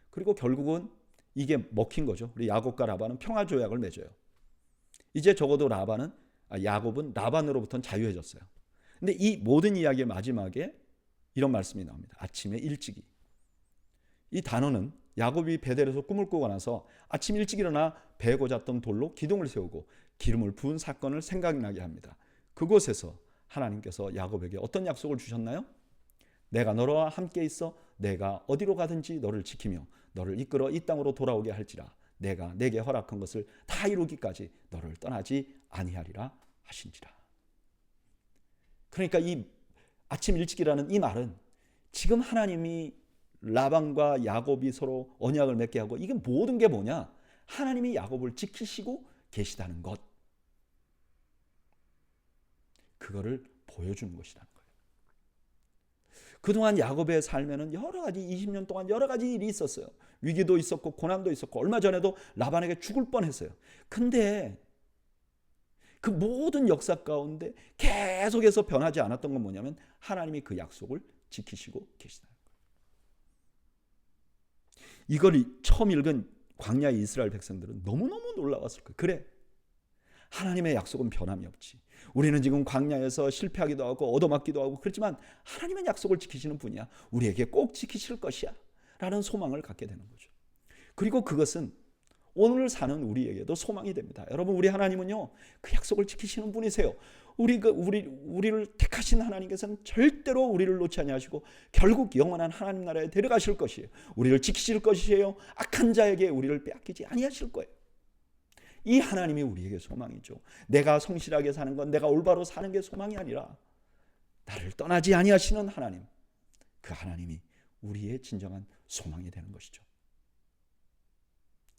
그리고 결국은 이게 먹힌 거죠. 우리 야곱과 라반은 평화 조약을 맺어요. 이제 적어도 야곱은 라반으로부터는 자유해졌어요. 근데 이 모든 이야기의 마지막에 이런 말씀이 나옵니다. 아침에 일찍이. 이 단어는 야곱이 베델에서 꿈을 꾸고 나서 아침 일찍 일어나 베고 잤던 돌로 기둥을 세우고 기름을 부은 사건을 생각나게 합니다. 그곳에서 하나님께서 야곱에게 어떤 약속을 주셨나요? 내가 너와 함께 있어 내가 어디로 가든지 너를 지키며 너를 이끌어 이 땅으로 돌아오게 할지라 내가 내게 허락한 것을 다 이루기까지 너를 떠나지 아니하리라 하신지라. 그러니까 이 아침 일찍이라는 이 말은 지금 하나님이 라반과 야곱이 서로 언약을 맺게 하고 이게 모든 게 뭐냐? 하나님이 야곱을 지키시고 계시다는 것. 그거를 보여주는 것이라는 거예요. 그동안 야곱의 삶에는 여러 가지 20년 동안 여러 가지 일이 있었어요. 위기도 있었고 고난도 있었고 얼마 전에도 라반에게 죽을 뻔했어요. 근데 그 모든 역사 가운데 계속해서 변하지 않았던 건 뭐냐면 하나님이 그 약속을 지키시고 계시다는 거예요. 이걸 처음 읽은 광야의 이스라엘 백성들은 너무너무 놀라웠을 거예요. 그래, 하나님의 약속은 변함이 없지. 우리는 지금 광야에서 실패하기도 하고 얻어맞기도 하고 그렇지만 하나님의 약속을 지키시는 분이야. 우리에게 꼭 지키실 것이야 라는 소망을 갖게 되는 거죠. 그리고 그것은 오늘 사는 우리에게도 소망이 됩니다. 여러분, 우리 하나님은요 그 약속을 지키시는 분이세요. 우리를 택하신 하나님께서는 절대로 우리를 놓지 아니하시고 결국 영원한 하나님 나라에 데려가실 것이에요. 우리를 지키실 것이에요. 악한 자에게 우리를 빼앗기지 아니하실 거예요. 이 하나님이 우리에게 소망이죠. 내가 성실하게 사는 건, 내가 올바로 사는 게 소망이 아니라 나를 떠나지 아니하시는 하나님, 그 하나님이 우리의 진정한 소망이 되는 것이죠.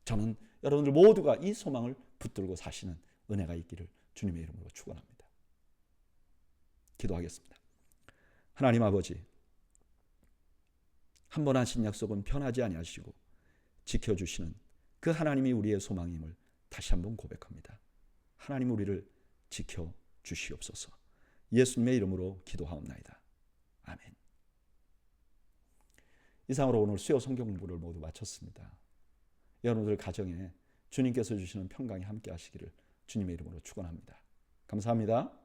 저는 여러분들 모두가 이 소망을 붙들고 사시는 은혜가 있기를 주님의 이름으로 축원합니다. 기도하겠습니다. 하나님 아버지, 한 번 하신 약속은 변하지 아니하시고 지켜주시는 그 하나님이 우리의 소망임을 다시 한번 고백합니다. 하나님, 우리를 지켜주시옵소서. 예수님의 이름으로 기도하옵나이다. 아멘. 이상으로 오늘 수요 성경 공부를 모두 마쳤습니다. 여러분들 가정에 주님께서 주시는 평강이 함께 하시기를 주님의 이름으로 축원합니다. 감사합니다.